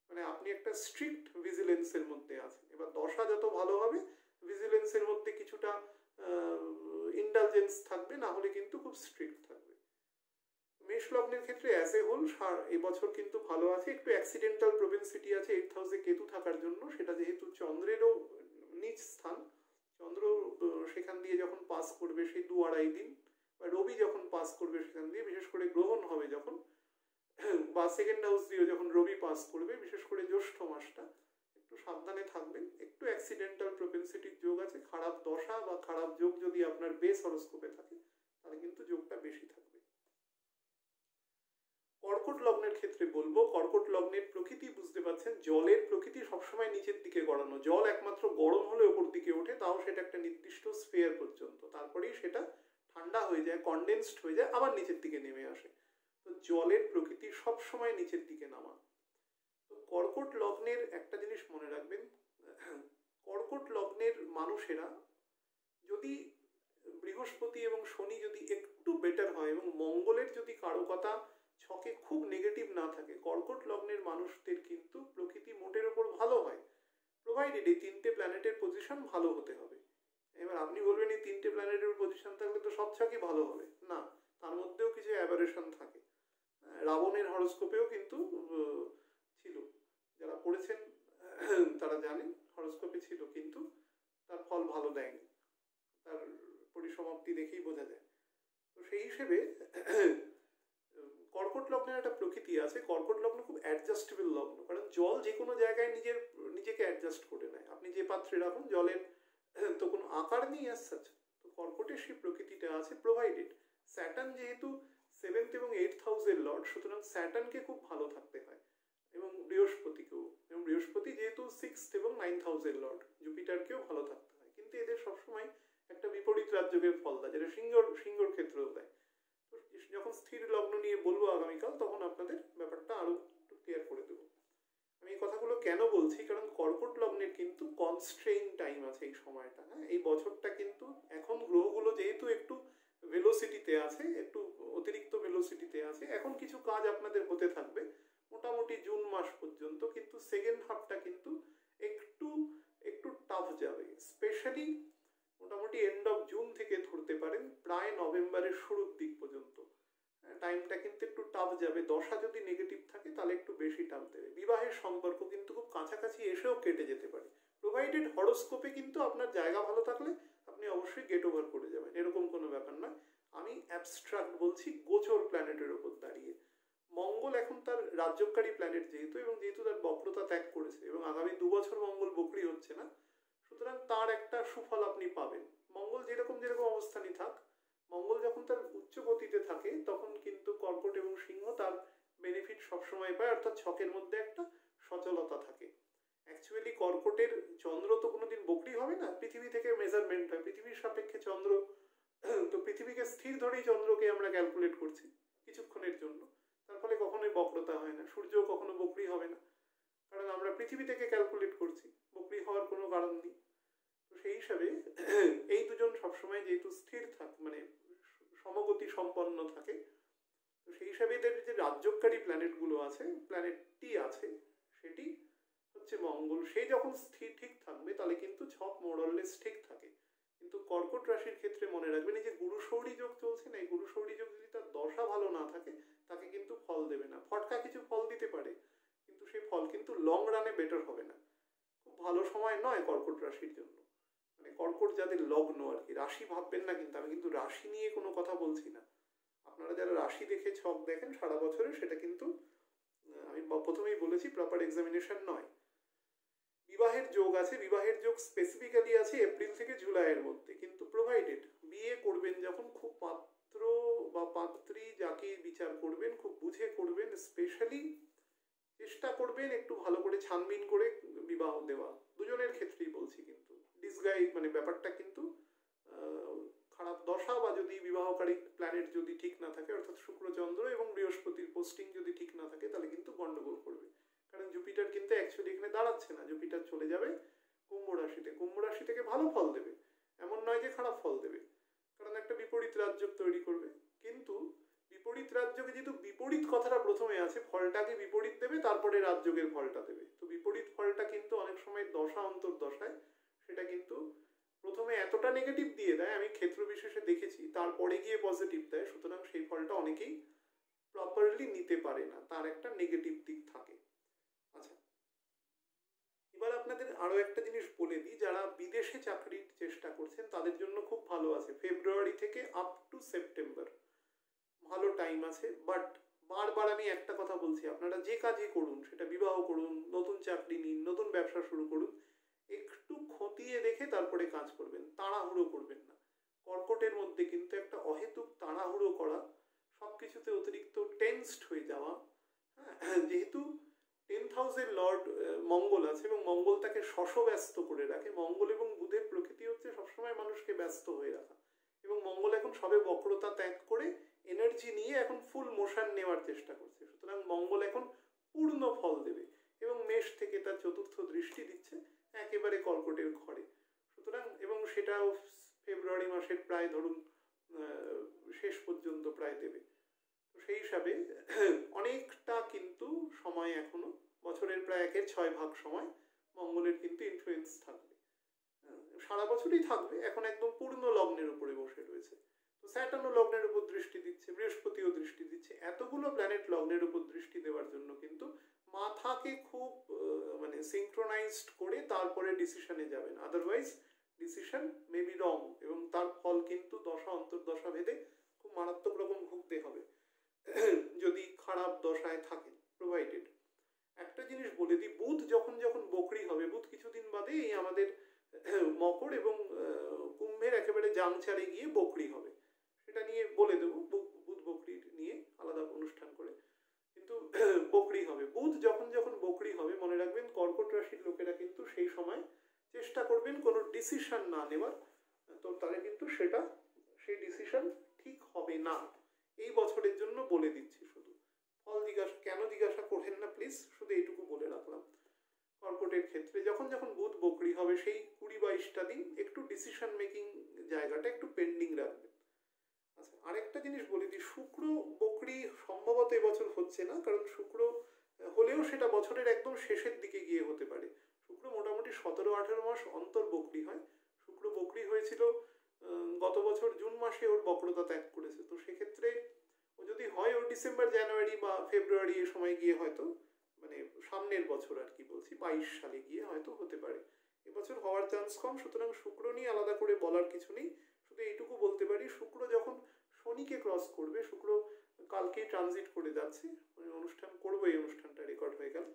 মানে আপনি একটা স্ট্রিক্ট ভিজিলেন্সের মধ্যে আছেন। এবার দশা যত ভালো হবে, ভিজিলেন্সের মধ্যে কিছুটা ইন্ডালজেন্স থাকবে, না হলে কিন্তু খুব স্ট্রিক্ট থাকবে। মেষ লগ্নের ক্ষেত্রে অ্যাজ এ হোল এবছর কিন্তু ভালো আছে, একটু অ্যাক্সিডেন্টাল প্রোপেন্সিটি আছে 8th হাউসে কেতু থাকার জন্য, সেটা যেহেতু চন্দ্রেরও নিজ স্থান, চন্দ্র সেখান দিয়ে যখন পাস করবে সেই 2-2.5 দিন, বা রবি যখন পাস করবে সেখান দিয়ে, বিশেষ করে গ্রহণ হবে যখন, বা 2nd হাউস দিয়ে যখন রবি পাস করবে, বিশেষ করে জ্যৈষ্ঠ মাসটা একটু সাবধানে থাকবেন। একটু অ্যাক্সিডেন্টাল প্রোপেন্সিটির যোগ আছে, খারাপ দশা বা খারাপ যোগ যদি আপনার বেস হরোস্কোপে থাকে তাহলে কিন্তু যোগটা বেশি থাকবে। কর্কট লগ্নের ক্ষেত্রে বলবো, কর্কট লগ্নের প্রকৃতি বুঝতে পারছেন, জলের প্রকৃতি সবসময় নিচের দিকে গড়ানো, জল একমাত্র গরম হলে ওপর দিকে ওঠে, তাও সেটা একটা নির্দিষ্ট স্ফিয়ার পর্যন্ত, তারপরেই সেটা ঠান্ডা হয়ে যায়, কনডেন্সড হয়ে যায়, আবার নিচের দিকে নেমে আসে। তো জলের প্রকৃতি সবসময় নিচের দিকে নামা। তো কর্কট লগ্নের একটা জিনিস মনে রাখবেন, কর্কট লগ্নের মানুষেরা যদি বৃহস্পতি এবং শনি যদি একটু বেটার হয়, এবং মঙ্গলের যদি কারকতা ছকে খুব নেগেটিভ না থাকে, কর্কট লগ্নের মানুষদের কিন্তু প্রকৃতি মোটের ওপর ভালো হয়, প্রোভাইডেড এই 3টে প্ল্যানেটের পজিশন ভালো হতে হবে। এবার আপনি বলবেন এই 3টে প্ল্যানেটের পজিশন থাকলে তো সব ছকই ভালো হবে, না, তার মধ্যেও কিছু অ্যাবারেশন থাকে। রাবণের হরোস্কোপেও কিন্তু ছিল, যারা পড়েছেন তারা জানেন হরোস্কোপে ছিল, কিন্তু তার ফল ভালো দেয়নি, তার পরিসমাপ্তি দেখেই বোঝা যায়। তো সেই হিসেবে কর্কট লগ্নের একটা প্রকৃতি আছে, কর্কট লগ্ন খুব অ্যাডজাস্টেবল লগ্ন, কারণ জল যে কোনো জায়গায় নিজেকে অ্যাডজাস্ট করে নেয়, আপনি যে পাত্রে রাখুন জলের তো কোনো আকার নেই অ্যাজ সাচ। তো কর্কটের সেই প্রকৃতিটা আছে, প্রোভাইডেড স্যাটার্ন যেহেতু 7th এবং 8th হাউসের লর্ড, সুতরাং স্যাটার্নকে খুব ভালো থাকতে হয়, এবং বৃহস্পতিকেও, এবং বৃহস্পতি যেহেতু 6th এবং 9th হাউসের লর্ড, জুপিটারকেও ভালো থাকতে হয়, কিন্তু এদের সবসময় একটা বিপরীত রাজযোগের ফল দেয়, যেটা সিংহর ক্ষেত্রেও দেয়। তো যখন স্থির লগ্ন নিয়ে বলবো আগামীকাল, তখন আপনাদের ব্যাপারটা আরো একটু ক্লিয়ার করে দেবো। আমি এই কথাগুলো কেন বলছি, কারণ কর্কট লগ্নের কিন্তু কনস্ট্রেইন টাইম আছে এই সময়টা। হ্যাঁ, এই বছরটা কিন্তু এখন গ্রহগুলো যেহেতু একটু ভেলোসিটিতে আছে, একটু অতিরিক্ত ভেলোসিটিতে আছে, এখন কিছু কাজ আপনাদের হতে থাকবে মোটামুটি জুন মাস পর্যন্ত, কিন্তু সেকেন্ড হাফটা কিন্তু একটু একটু টাফ যাবে। স্পেশালি মোটামুটি এন্ড অফ জুন থেকে ধরতে পারেন প্রায় নভেম্বরের শুরুর দিক পর্যন্ত টাইমটা কিন্তু একটু টাফ যাবে। দশা যদি নেগেটিভ থাকে তাহলে একটু বেশি টাফ দেবে। বিবাহের সম্পর্ক কিন্তু খুব কাছাকাছি এসেও কেটে যেতে পারে, প্রোভাইডেড হরোস্কোপে কিন্তু আপনার জায়গা ভালো থাকলে আপনি অবশ্যই গেট ওভার করে যাবেন, এরকম কোনো ব্যাপার নয়। আমি অ্যাবস্ট্রাক্ট বলছি গোচর প্ল্যানেটের ওপর দাঁড়িয়ে। মঙ্গল এখন তার রাজ্যকারী প্ল্যানেট যেহেতু, এবং যেহেতু তার বক্রতা ত্যাগ করেছে এবং আগামী 2 বছর মঙ্গল বকরি হচ্ছে না, সুতরাং তার একটা সুফল আপনি পাবেন। মঙ্গল যেরকম যেরকম অবস্থানই থাক, মঙ্গল যখন তার উচ্চ গতিতে থাকে তখন কিন্তু কর্কট এবং সিংহ তার বেনিফিট সবসময় পায়, অর্থাৎ ছকের মধ্যে একটা সচলতা থাকে। অ্যাকচুয়ালি কর্কটের চন্দ্র তো কোনোদিন বকরি হবে না, পৃথিবী থেকে মেজারমেন্ট হয়, পৃথিবীর সাপেক্ষে চন্দ্র, তো পৃথিবীকে স্থির ধরেই চন্দ্রকে আমরা ক্যালকুলেট করছি কিছুক্ষণের জন্য, তার ফলে কখনোই বক্রতা হয় না। সূর্য কখনো বকরি হবে না, কারণ আমরা পৃথিবী থেকে ক্যালকুলেট করছি, বকরি হওয়ার কোনো কারণ নেই। তো সেই হিসাবে এই দুজন সবসময় যেহেতু স্থির মানে সমগতি সম্পন্ন থাকে, তো সেই হিসাবে এদের যে রাজ্যকারী প্ল্যানেটগুলো আছে, প্ল্যানেটটি আছে সেটি হচ্ছে মঙ্গল। সে যখন স্থির ঠিক থাকবে তাহলে কিন্তু ছক মোরলেস ঠিক থাকে। কিন্তু কর্কট রাশির ক্ষেত্রে মনে রাখবেন, এই যে গুরু সৌরী যোগ চলছে না, এই গুরু সৌরী যোগ যদি তার দশা ভালো না থাকে তাকে কিন্তু ফল দেবে না। ফটকা কিছু ফল দিতে পারে, কিন্তু সেই ফল কিন্তু লং রানে বেটার হবে না। খুব ভালো সময় নয় কর্কট রাশির জন্য, মানে কর্কট যাদের লগ্ন আর কি। রাশি ভাববেন না কিন্তু, আমি কিন্তু রাশি নিয়ে কোনো কথা বলছি না। আপনারা যারা রাশি দেখে ছক দেখেন সারা বছরে, সেটা কিন্তু আমি প্রথমেই বলেছি প্রপার এক্সামিনেশন নয়। বিবাহের যোগ আছে, বিবাহের যোগ স্পেসিফিক্যালি আছে এপ্রিল থেকে জুলাইয়ের মধ্যে, কিন্তু প্রোভাইডেড বিয়ে করবেন যখন, খুব পাত্র বা পাত্রী যাকে বিচার করবেন খুব বুঝে করবেন, স্পেশালি চেষ্টা করবেন একটু ভালো করে ছানবিন করে বিবাহ দেওয়া, দুজনের ক্ষেত্রেই বলছি। কিন্তু ডিসগাইজ মানে ব্যাপারটা কিন্তু খারাপ দশা বা যদি বিবাহকারী প্ল্যানেট যদি ঠিক না থাকে, অর্থাৎ শুক্রচন্দ্র এবং বৃহস্পতির পোস্টিং যদি ঠিক না থাকে, তাহলে কিন্তু গন্ডগোল করবে। কারণ জুপিটার কিন্তু অ্যাকচুয়ালি এখানে দাঁড়াচ্ছে না, জুপিটার চলে যাবে কুম্ভ রাশিতে। কুম্ভ রাশি থেকে ভালো ফল দেবে, এমন নয় যে খারাপ ফল দেবে, কারণ একটা বিপরীত রাজযোগ তৈরি করবে। কিন্তু বিপরীত রাজযোগে যেহেতু বিপরীত কথাটা প্রথমে আছে, ফলটাকে বিপরীত দেবে, তারপরে রাজযোগের ফলটা দেবে। তো বিপরীত ফলটা কিন্তু অনেক সময় দশা অন্তর্দশায় সেটা কিন্তু প্রথমে এতটা নেগেটিভ দিয়ে দেয়, আমি ক্ষেত্র বিশেষে দেখেছি, তারপরে গিয়ে পজিটিভ দেয়। সুতরাং সেই ফলটা অনেকেই প্রপারলি নিতে পারে না, তার একটা নেগেটিভ দিক থাকে। আচ্ছা, এবার আপনাদের আরো একটা জিনিস বলে দিই, যারা বিদেশে চাকরির চেষ্টা করছেন তাদের জন্য খুব ভালো আছে। ফেব্রুয়ারি থেকে আপ টু সেপ্টেম্বর ভালো টাইম আছে। বাট বারবার আমি একটা কথা বলছি, আপনারা যে কাজই করুন, সেটা বিবাহ করুন, নতুন চাকরি নিন, নতুন ব্যবসা শুরু করুন, একটু খতিয়ে দেখে তারপরে কাজ করবেন, তাড়াহুড়ো করবেন না। কর্কটের মধ্যে কিন্তু একটা অহেতুক তাড়াহুড়ো করা, সবকিছুতে অতিরিক্ত টেন্সড হয়ে যাওয়া, হ্যাঁ, যেহেতু 10th হাউসের লর্ড মঙ্গল আছে এবং মঙ্গল তাকে শশব্যস্ত করে রাখে। মঙ্গল এবং বুধের প্রকৃতি হচ্ছে সবসময় মানুষকে ব্যস্ত হয়ে রাখা, এবং মঙ্গল এখন সবে বক্রতা ত্যাগ করে এনার্জি নিয়ে এখন ফুল মোশন নেওয়ার চেষ্টা করছে। সুতরাং মঙ্গল এখন পূর্ণ ফল দেবে, এবং মেষ থেকে তার চতুর্থ দৃষ্টি দিচ্ছে একেবারে কর্কটের ঘরে। সুতরাং এবং সেটাও ফেব্রুয়ারি মাসের প্রায় ধরুন শেষ পর্যন্ত প্রায় দেবে। তো সেই হিসাবে অনেকটা কিন্তু সময়, এখনো বছরের প্রায় 1/6 সময় মঙ্গলের কিন্তু ইনফ্লুয়েন্স থাকবে, সারা বছরই থাকবে। এখন একদম পূর্ণ লগ্নের উপরে বসে রয়েছে। তো স্যাটার্নও লগ্নের উপর দৃষ্টি দিচ্ছে, বৃহস্পতিও দৃষ্টি দিচ্ছে। এতগুলো প্ল্যানেট লগ্নের উপর দৃষ্টি দেওয়ার জন্য কিন্তু মাথাকে খুব মানে সিঙ্ক্রোনাইজড করে তারপরে ডিসিশনে যাবেন, otherwise decision may be wrong, এবং তার ফল কিন্তু দশা অন্তর্দশা ভেদে খুব মারাত্মক রকম ভুগতে হবে যদি খারাপ দশায় থাকে। প্রোভাইডেড একটা জিনিস বলে দিই, বুধ যখন যখন বকরি হবে, বুধ কিছুদিন বাদে এই আমাদের মকর এবং কুম্ভের একেবারে জাংচারে গিয়ে বকরি হবে, সেটা নিয়ে বলে দেবো, বুধ বকরি নিয়ে আলাদা অনুষ্ঠান করে। কিন্তু বকরি হবে বুধ যখন যখন বকরি হবে, মনে রাখবেন কর্কট রাশির লোকেরা কিন্তু সেই সময় চেষ্টা করবেন কোনো ডিসিশন না নেওয়ার। তো তাদের সেই ডিসিশন ঠিক হবে না। এই বছরের জন্য বলে দিচ্ছি। শুধু ফল জিজ্ঞাসা করেন না প্লিজ, শুধু এইটুকু বলে রাখলাম। কর্কটের ক্ষেত্রে যখন যখন বুধ বকরি হবে সেই 20-22টা দিন একটু ডিসিশন মেকিং জায়গাটা একটু পেন্ডিং রাখবেন। আচ্ছা, আরেকটা জিনিস বলে দিই, শুক্র বকরি সম্ভবত এবছর হচ্ছে না, কারণ শুক্র হলেও সেটা বছরের একদম শেষের দিকে গিয়ে হতে পারে। শুক্র মোটামুটি 17-18 মাস অন্তর বকরি হয়। শুক্র বকরি হয়েছিল গত বছর জুন মাসে, ওর বক্রতা ত্যাগ করেছে। তো সেক্ষেত্রে ও যদি হয় ও ডিসেম্বর, জানুয়ারি বা ফেব্রুয়ারি এ সময় গিয়ে হয়তো, মানে সামনের বছর আর কি বলছি, 22 সালে গিয়ে হয়তো হতে পারে। এবছর হওয়ার চান্স কম। সুতরাং শুক্র নিয়ে আলাদা করে বলার কিছু নেই। শুধু এইটুকু বলতে পারি, শুক্র যখন শনিকে ক্রস করবে, শুক্র কালকেই ট্রানজিট করে যাচ্ছে, মানে অনুষ্ঠান করবো, এই অনুষ্ঠানটা রেকর্ড হয়ে গেল,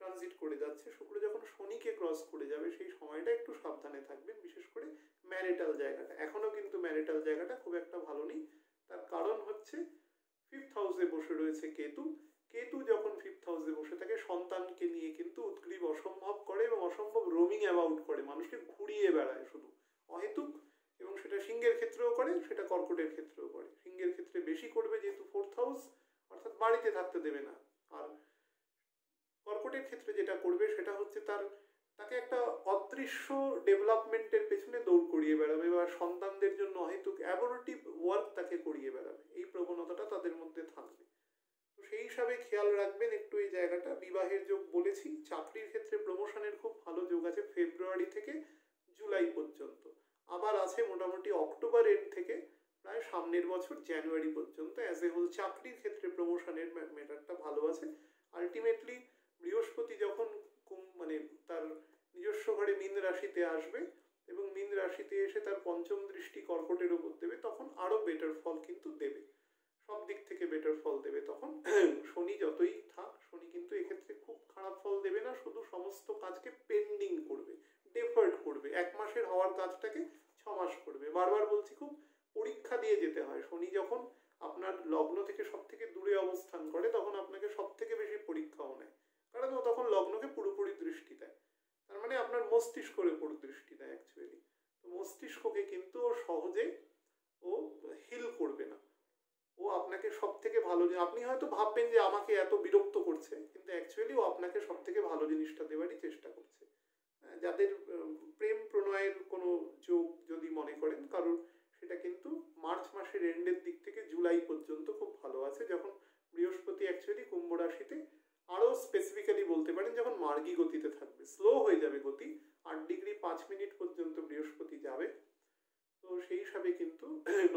ট্রানজিট করে যাচ্ছে। শুক্র যখন শনিকে ক্রস করে যাবে সেই সময়টা একটু সাবধানে থাকবেন, বিশেষ করে ম্যারিটাল জায়গাটা। এখনো কিন্তু ম্যারিটাল জায়গাটা খুব একটা ভালো নেই। তার কারণ হচ্ছে 5th হাউসে বসে রয়েছে কেতু। কেতু যখন 5th হাউসে বসে থাকে সন্তানকে নিয়ে কিন্তু উৎগ্রীব অসম্ভব করে এবং অসম্ভব রোমিং অ্যাবাউট করে, মানুষকে ঘুরিয়ে বেড়ায় শুধু অহেতুক। এবং সেটা সিংহের ক্ষেত্রেও করে, সেটা কর্কটের ক্ষেত্রেও করে। সিংহের ক্ষেত্রে বেশি করবে যেহেতু 4th হাউস, অর্থাৎ বাড়িতে থাকতে দেবে না। আর কর্কটের ক্ষেত্রে যেটা করবে সেটা হচ্ছে তাকে একটা অদৃশ্য ডেভেলপমেন্টের পেছনে দৌড় করিয়ে বেড়াবে, বা সন্তানদের জন্য অহেতুক অ্যাবোরেটিভ ওয়ার্ক তাকে করিয়ে বেড়াবে। এই প্রবণতাটা তাদের মধ্যে থাকবে। তো সেই হিসাবে খেয়াল রাখবেন একটু এই জায়গাটা। বিবাহের যোগ বলেছি। চাকরির ক্ষেত্রে প্রমোশনের খুব ভালো যোগ আছে ফেব্রুয়ারি থেকে জুলাই পর্যন্ত। আবার আছে মোটামুটি অক্টোবর এন্ড থেকে প্রায় সামনের বছর জানুয়ারি পর্যন্ত। অ্যাজ এ হোল চাকরির ক্ষেত্রে প্রমোশনের ম্যাটারটা ভালো আছে। আলটিমেটলি বৃহস্পতি যখন মানে তার নিজস্ব ঘরে মীন রাশিতে আসবে এবং মীন রাশিতে এসে তার পঞ্চম দৃষ্টি কর্কটের উপর দেবে, তখন আরো বেটার ফল কিন্তু দেবে, সব দিক থেকে বেটার ফল দেবে তখন। শনি যতই থাক, শনি কিন্তু এক্ষেত্রে খুব খারাপ ফল দেবে না, শুধু সমস্ত কাজকে পেন্ডিং করবে, ডেফার্ড করবে। 1 মাসের হওয়ার কাজটাকে 6 মাস করবে। বারবার বলছি, খুব পরীক্ষা দিয়ে যেতে হয়। শনি যখন আপনার লগ্ন থেকে সব থেকে দূরে অবস্থান করে তখন আপনাকে সব থেকে বেশি পরীক্ষাও নেয়, কারণ ও তখন লগ্নকে পুরোপুরি দৃষ্টি দেয়। তার মানে আপনার মস্তিষ্কের উপর দৃষ্টি দেয় অ্যাকচুয়ালি। তো মস্তিষ্ককে কিন্তু ও সহজে হিল করবে না। ও আপনাকে সব থেকে ভালো, আপনি হয়তো ভাববেন যে আমাকে এত বিরক্ত করছে, কিন্তু অ্যাকচুয়ালি ও আপনাকে সব থেকে ভালো জিনিসটা দেওয়ারই চেষ্টা করছে। যাদের প্রেম প্রণয়ের কোনো যোগ যদি মনে করেন কারণ, সেটা কিন্তু মার্চ মাসের এন্ডের দিক থেকে জুলাই পর্যন্ত খুব ভালো আছে, যখন বৃহস্পতি অ্যাকচুয়ালি কুম্ভ রাশিতে, আরো স্পেসিফিক্যালি বলতে পারেন যখন মার্গী গতিতে থাকবে, স্লো হয়ে যাবে গতি, 8 ডিগ্রি 5 মিনিট পর্যন্ত বৃহস্পতি যাবে। তো সেই হিসাবে কিন্তু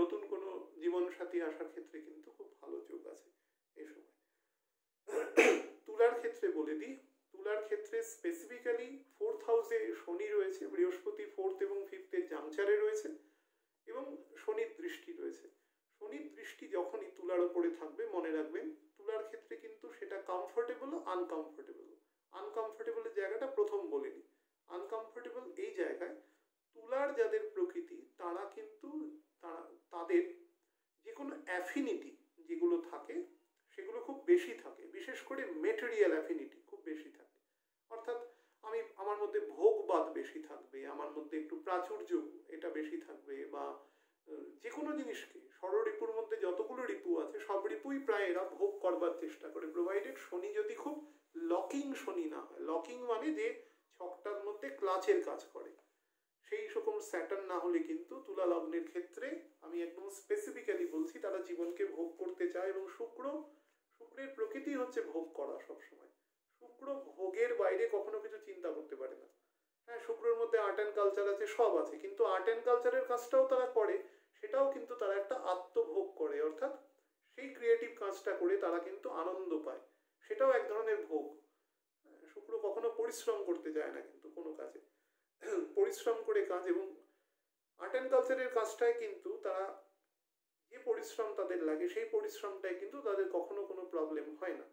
নতুন কোনো জীবনসাথী আসার ক্ষেত্রে কিন্তু খুব ভালো যোগ আছে এই সময়। তুলার ক্ষেত্রে বলে দিই, তুলার ক্ষেত্রে স্পেসিফিক্যালি 4th হাউসে শনি রয়েছে, বৃহস্পতি 4th এবং 5th এর জাংচারে রয়েছে এবং শনির দৃষ্টি রয়েছে। শনির দৃষ্টি যখনই তুলার ওপরে থাকবে, মনে রাখবেন তুলার ক্ষেত্রে কিন্তু সেটা কমফোর্টেবল ও আনকমফোর্টেবল। আনকমফোর্টেবলের জায়গাটা প্রথম বলিনি। আনকমফোর্টেবল এই জায়গায় তুলার যাদের প্রকৃতি তারা কিন্তু তাদের যে কোনো অ্যাফিনিটি যেগুলো থাকে সেগুলো খুব বেশি থাকে, বিশেষ করে মেটেরিয়াল অ্যাফিনিটি খুব বেশি থাকে। অর্থাৎ আমার মধ্যে ভোগবাদ বেশি থাকবে, আমার মধ্যে একটু প্রাচুর্য এটা বেশি থাকবে, বা যে কোনো জিনিসকে, ষড়রিপুর মধ্যে যতগুলো রিপু আছে সব রিপুই প্রায় এরা ভোগ করবার চেষ্টা করে, প্রোভাইডেড শনি যদি খুব লকিং শনি না হয়। লকিং মানে যে ছকটার মধ্যে ক্লাচের কাজ করে, সেই রকম স্যাটার্ন না হলে কিন্তু তুলা লগ্নের ক্ষেত্রে আমি একদম স্পেসিফিক্যালি বলছি তারা জীবনকে ভোগ করতে চায়। এবং শুক্রের প্রকৃতি হচ্ছে ভোগ করা সবসময়। শুক্র ভোগের বাইরে কখনো কিছু চিন্তা করতে পারে না। হ্যাঁ, শুক্রের মধ্যে আর্ট অ্যান্ড কালচার আছে, সব আছে, কিন্তু আর্ট অ্যান্ড কালচারের কাজটাও তারা করে, সেটাও কিন্তু তারা একটা আত্মভোগ করে, অর্থাৎ সেই ক্রিয়েটিভ কাজটা করে তারা কিন্তু আনন্দ পায়, সেটাও এক ধরনের ভোগ। শুক্র কখনো পরিশ্রম করতে যায় না কিন্তু কোনো কাজে, পরিশ্রম করে কাজ। এবং আর্ট অ্যান্ড কালচারের কাজটায় কিন্তু তারা যে পরিশ্রম তাদের লাগে সেই পরিশ্রমটায় কিন্তু তাদের কখনো কোনো প্রবলেম হয় না,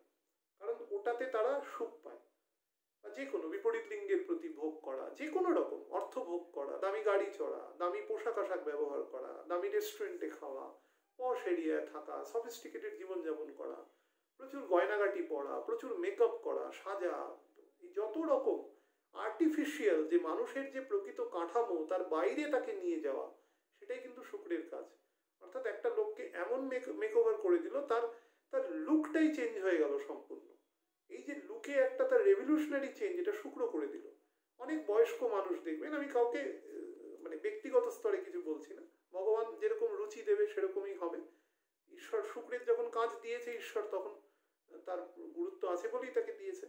কারণ ওটাতে তারা সুখ পায়। বা যে কোনো বিপরীত লিঙ্গের প্রতি ভোগ করা, যে কোনো রকম অর্থ ভোগ করা, দামি গাড়ি চড়া, দামি পোশাক আশাক ব্যবহার করা, দামি রেস্টুরেন্টে খাওয়া, পশ এরিয়ায় থাকা, সফিস্টিকেটেড জীবনযাপন করা, প্রচুর গয়নাগাটি পরা, প্রচুর মেকআপ করা, সাজা, যত রকম আর্টিফিশিয়াল যে মানুষের যে প্রকৃত কাঠামো তার বাইরে তাকে নিয়ে যাওয়া, সেটা এটাই কিন্তু শুক্রের কাজ। অর্থাৎ একটা লোককে এমন মেকওভার করে দিল, তার তার লুকটাই চেঞ্জ হয়ে গেল সম্পূর্ণ। এই যে লুকে একটা তার রেভলিউশনারি চেঞ্জ, এটা শুক্র করে দিল। অনেক বয়স্ক মানুষ দেখবেন, আমি কাউকে মানে ব্যক্তিগত স্তরে কিছু বলছি না, ভগবান যেরকম রুচি দেবে সেরকমই হবে। ঈশ্বর শুক্রের যখন কাজ দিয়েছে ঈশ্বর, তখন তার গুরুত্ব আছে বলেই তাকে দিয়েছে।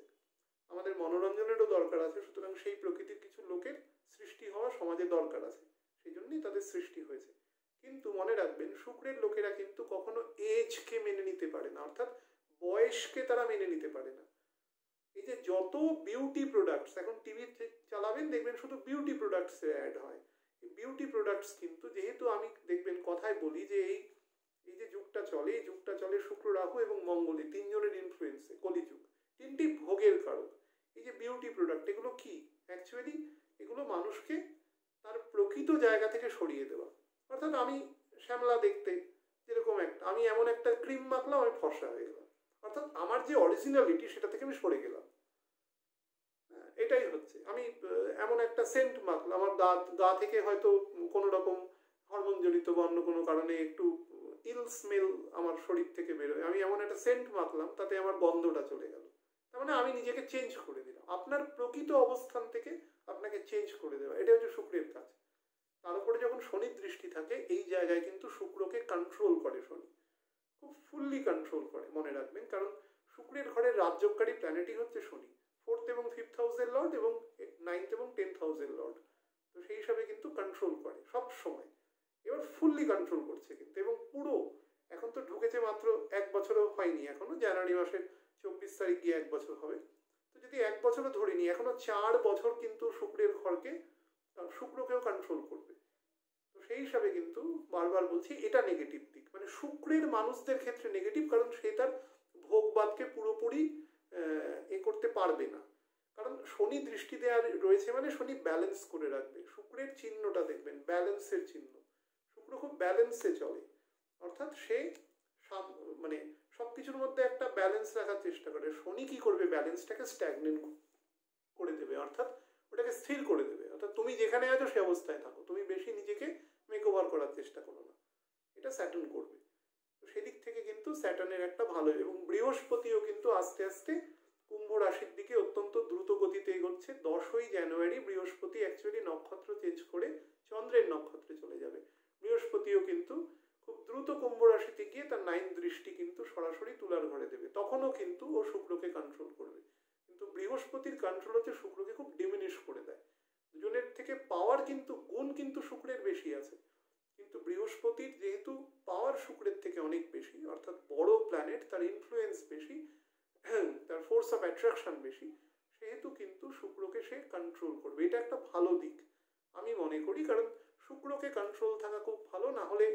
আমাদের মনোরঞ্জনেরও দরকার আছে, সুতরাং সেই প্রকৃতির কিছু লোকের সৃষ্টি হওয়া সমাজে দরকার আছে, সেই জন্যই তাদের সৃষ্টি হয়েছে। কিন্তু মনে রাখবেন, শুক্রের লোকেরা কিন্তু কখনো এজকে মেনে নিতে পারে না, অর্থাৎ বয়সকে তারা মেনে নিতে পারে না। এই যে যত বিউটি প্রোডাক্টস এখন টিভি চালাবেন, দেখবেন শুধু বিউটি প্রোডাক্টস অ্যাড হয়। বিউটি প্রোডাক্টস কিন্তু, যেহেতু আমি দেখবেন কথায় বলি যে এই যে যুগটা চলে, এই যুগটা চলে শুক্র, রাহু এবং মঙ্গলে তিনজনের ইনফ্লুয়েন্সে, কলিযুগ, তিনটি ভোগের কারক। এই যে বিউটি প্রোডাক্ট, এগুলো কি অ্যাকচুয়ালি? এগুলো মানুষকে তার প্রকৃত জায়গা থেকে সরিয়ে দেওয়া। অর্থাৎ আমি শ্যামলা দেখতে যেরকম একটা, আমি এমন একটা ক্রিম মাখলাম, আমি ফর্সা হয়ে গেলাম, অর্থাৎ আমার যে অরিজিনালিটি সেটা থেকে আমি সরে গেলাম। এটাই হচ্ছে, আমি এমন একটা সেন্ট মাখলাম, আমার গা থেকে হয়তো কোনো রকম হরমোন জনিত বা অন্য কোনো কারণে একটু ইল স্মেল আমার শরীর থেকে বেরোয়, আমি এমন একটা সেন্ট মাখলাম, তাতে আমার গন্ধটা চলে গেল। তার মানে আমি নিজেকে চেঞ্জ করে দিলাম। আপনার প্রকৃত অবস্থান থেকে আপনাকে চেঞ্জ করে দেওয়া, এটা হচ্ছে শুক্রের কাজ। তার উপরে যখন শনির দৃষ্টি থাকে, এই জায়গায় কিন্তু শুক্রকে কন্ট্রোল করে শনি, খুব ফুললি কন্ট্রোল করে, মনে রাখবেন। কারণ শুক্রের ঘরের রাজ্যকারী প্ল্যানেটই হচ্ছে শনি, 4th এবং 5th হাউসের লর্ড এবং 9th এবং 10th হাউসের লর্ড। তো সেই হিসাবে কিন্তু কন্ট্রোল করে সব সময়। এবার ফুললি কন্ট্রোল করছে কিন্তু, এবং পুরো এখন তো ঢুকেছে মাত্র 1 বছরও হয়নি, এখনো জানুয়ারি মাসের 24 তারিখ গিয়ে 1 বছর হবে। তো যদি 1 বছরও ধরিনি, এখনো 4 বছর কিন্তু শুক্রের ঘরকে, শুক্রকেও কন্ট্রোল করবে। তো সেই হিসাবে কিন্তু বারবার বলছি, এটা নেগেটিভ দিক, মানে শুক্রের মানুষদের ক্ষেত্রে নেগেটিভ, কারণ সে তার ভোগবাদকে পুরোপুরি এ করতে পারবে না। কারণ শনি দৃষ্টি দেওয়া রয়েছে মানে শনি ব্যালেন্স করে রাখবে। শুক্রের চিহ্নটা দেখবেন ব্যালেন্সের চিহ্ন, শুক্র খুব ব্যালেন্সে চলে, অর্থাৎ সে মানে সবকিছুর মধ্যে একটা ব্যালেন্স রাখার চেষ্টা করে। শনি কি করবে? ব্যালেন্সটাকে স্ট্যাগনেন্ট করে দেবে, অর্থাৎ ওটাকে স্থির করে দেবে। অর্থাৎ তুমি যেখানে আছো সে অবস্থায় থাকো, তুমি বেশি নিজেকে মেকওভার করার চেষ্টা করো না, এটা স্যাটার্ন করবে। তো সেদিক থেকে কিন্তু স্যাটার্নের একটা ভালো, এবং বৃহস্পতিও কিন্তু আস্তে আস্তে কুম্ভ রাশির দিকে অত্যন্ত দ্রুত গতিতে এগোচ্ছে। 10ই জানুয়ারি বৃহস্পতি অ্যাকচুয়ালি নক্ষত্র চেঞ্জ করে চন্দ্রের নক্ষত্রে চলে যাবে। বৃহস্পতিও কিন্তু খুব দ্রুত কুম্ভ রাশিতে গিয়ে তার 9th দৃষ্টি কিন্তু সরাসরি তুলার ঘরে দেবে, তখনও কিন্তু ও শুক্রকে কন্ট্রোল করবে। কিন্তু বৃহস্পতির কন্ট্রোল হচ্ছে শুক্রকে খুব ডিমিনিশ করে দেয়। দুজনের থেকে পাওয়ার কিন্তু, গুণ কিন্তু শুক্রের বেশি আছে, কিন্তু বৃহস্পতির যেহেতু পাওয়ার শুক্রের থেকে অনেক বেশি, অর্থাৎ বড় প্ল্যানেট, তার ইনফ্লুয়েন্স বেশি, তার ফোর্স অফ অ্যাট্রাকশন বেশি, সেহেতু কিন্তু শুক্রকে সে কন্ট্রোল করবে। এটা একটা ভালো দিক আমি মনে করি, কারণ শুক্রকে কন্ট্রোল থাকা খুব ভালো, না হলে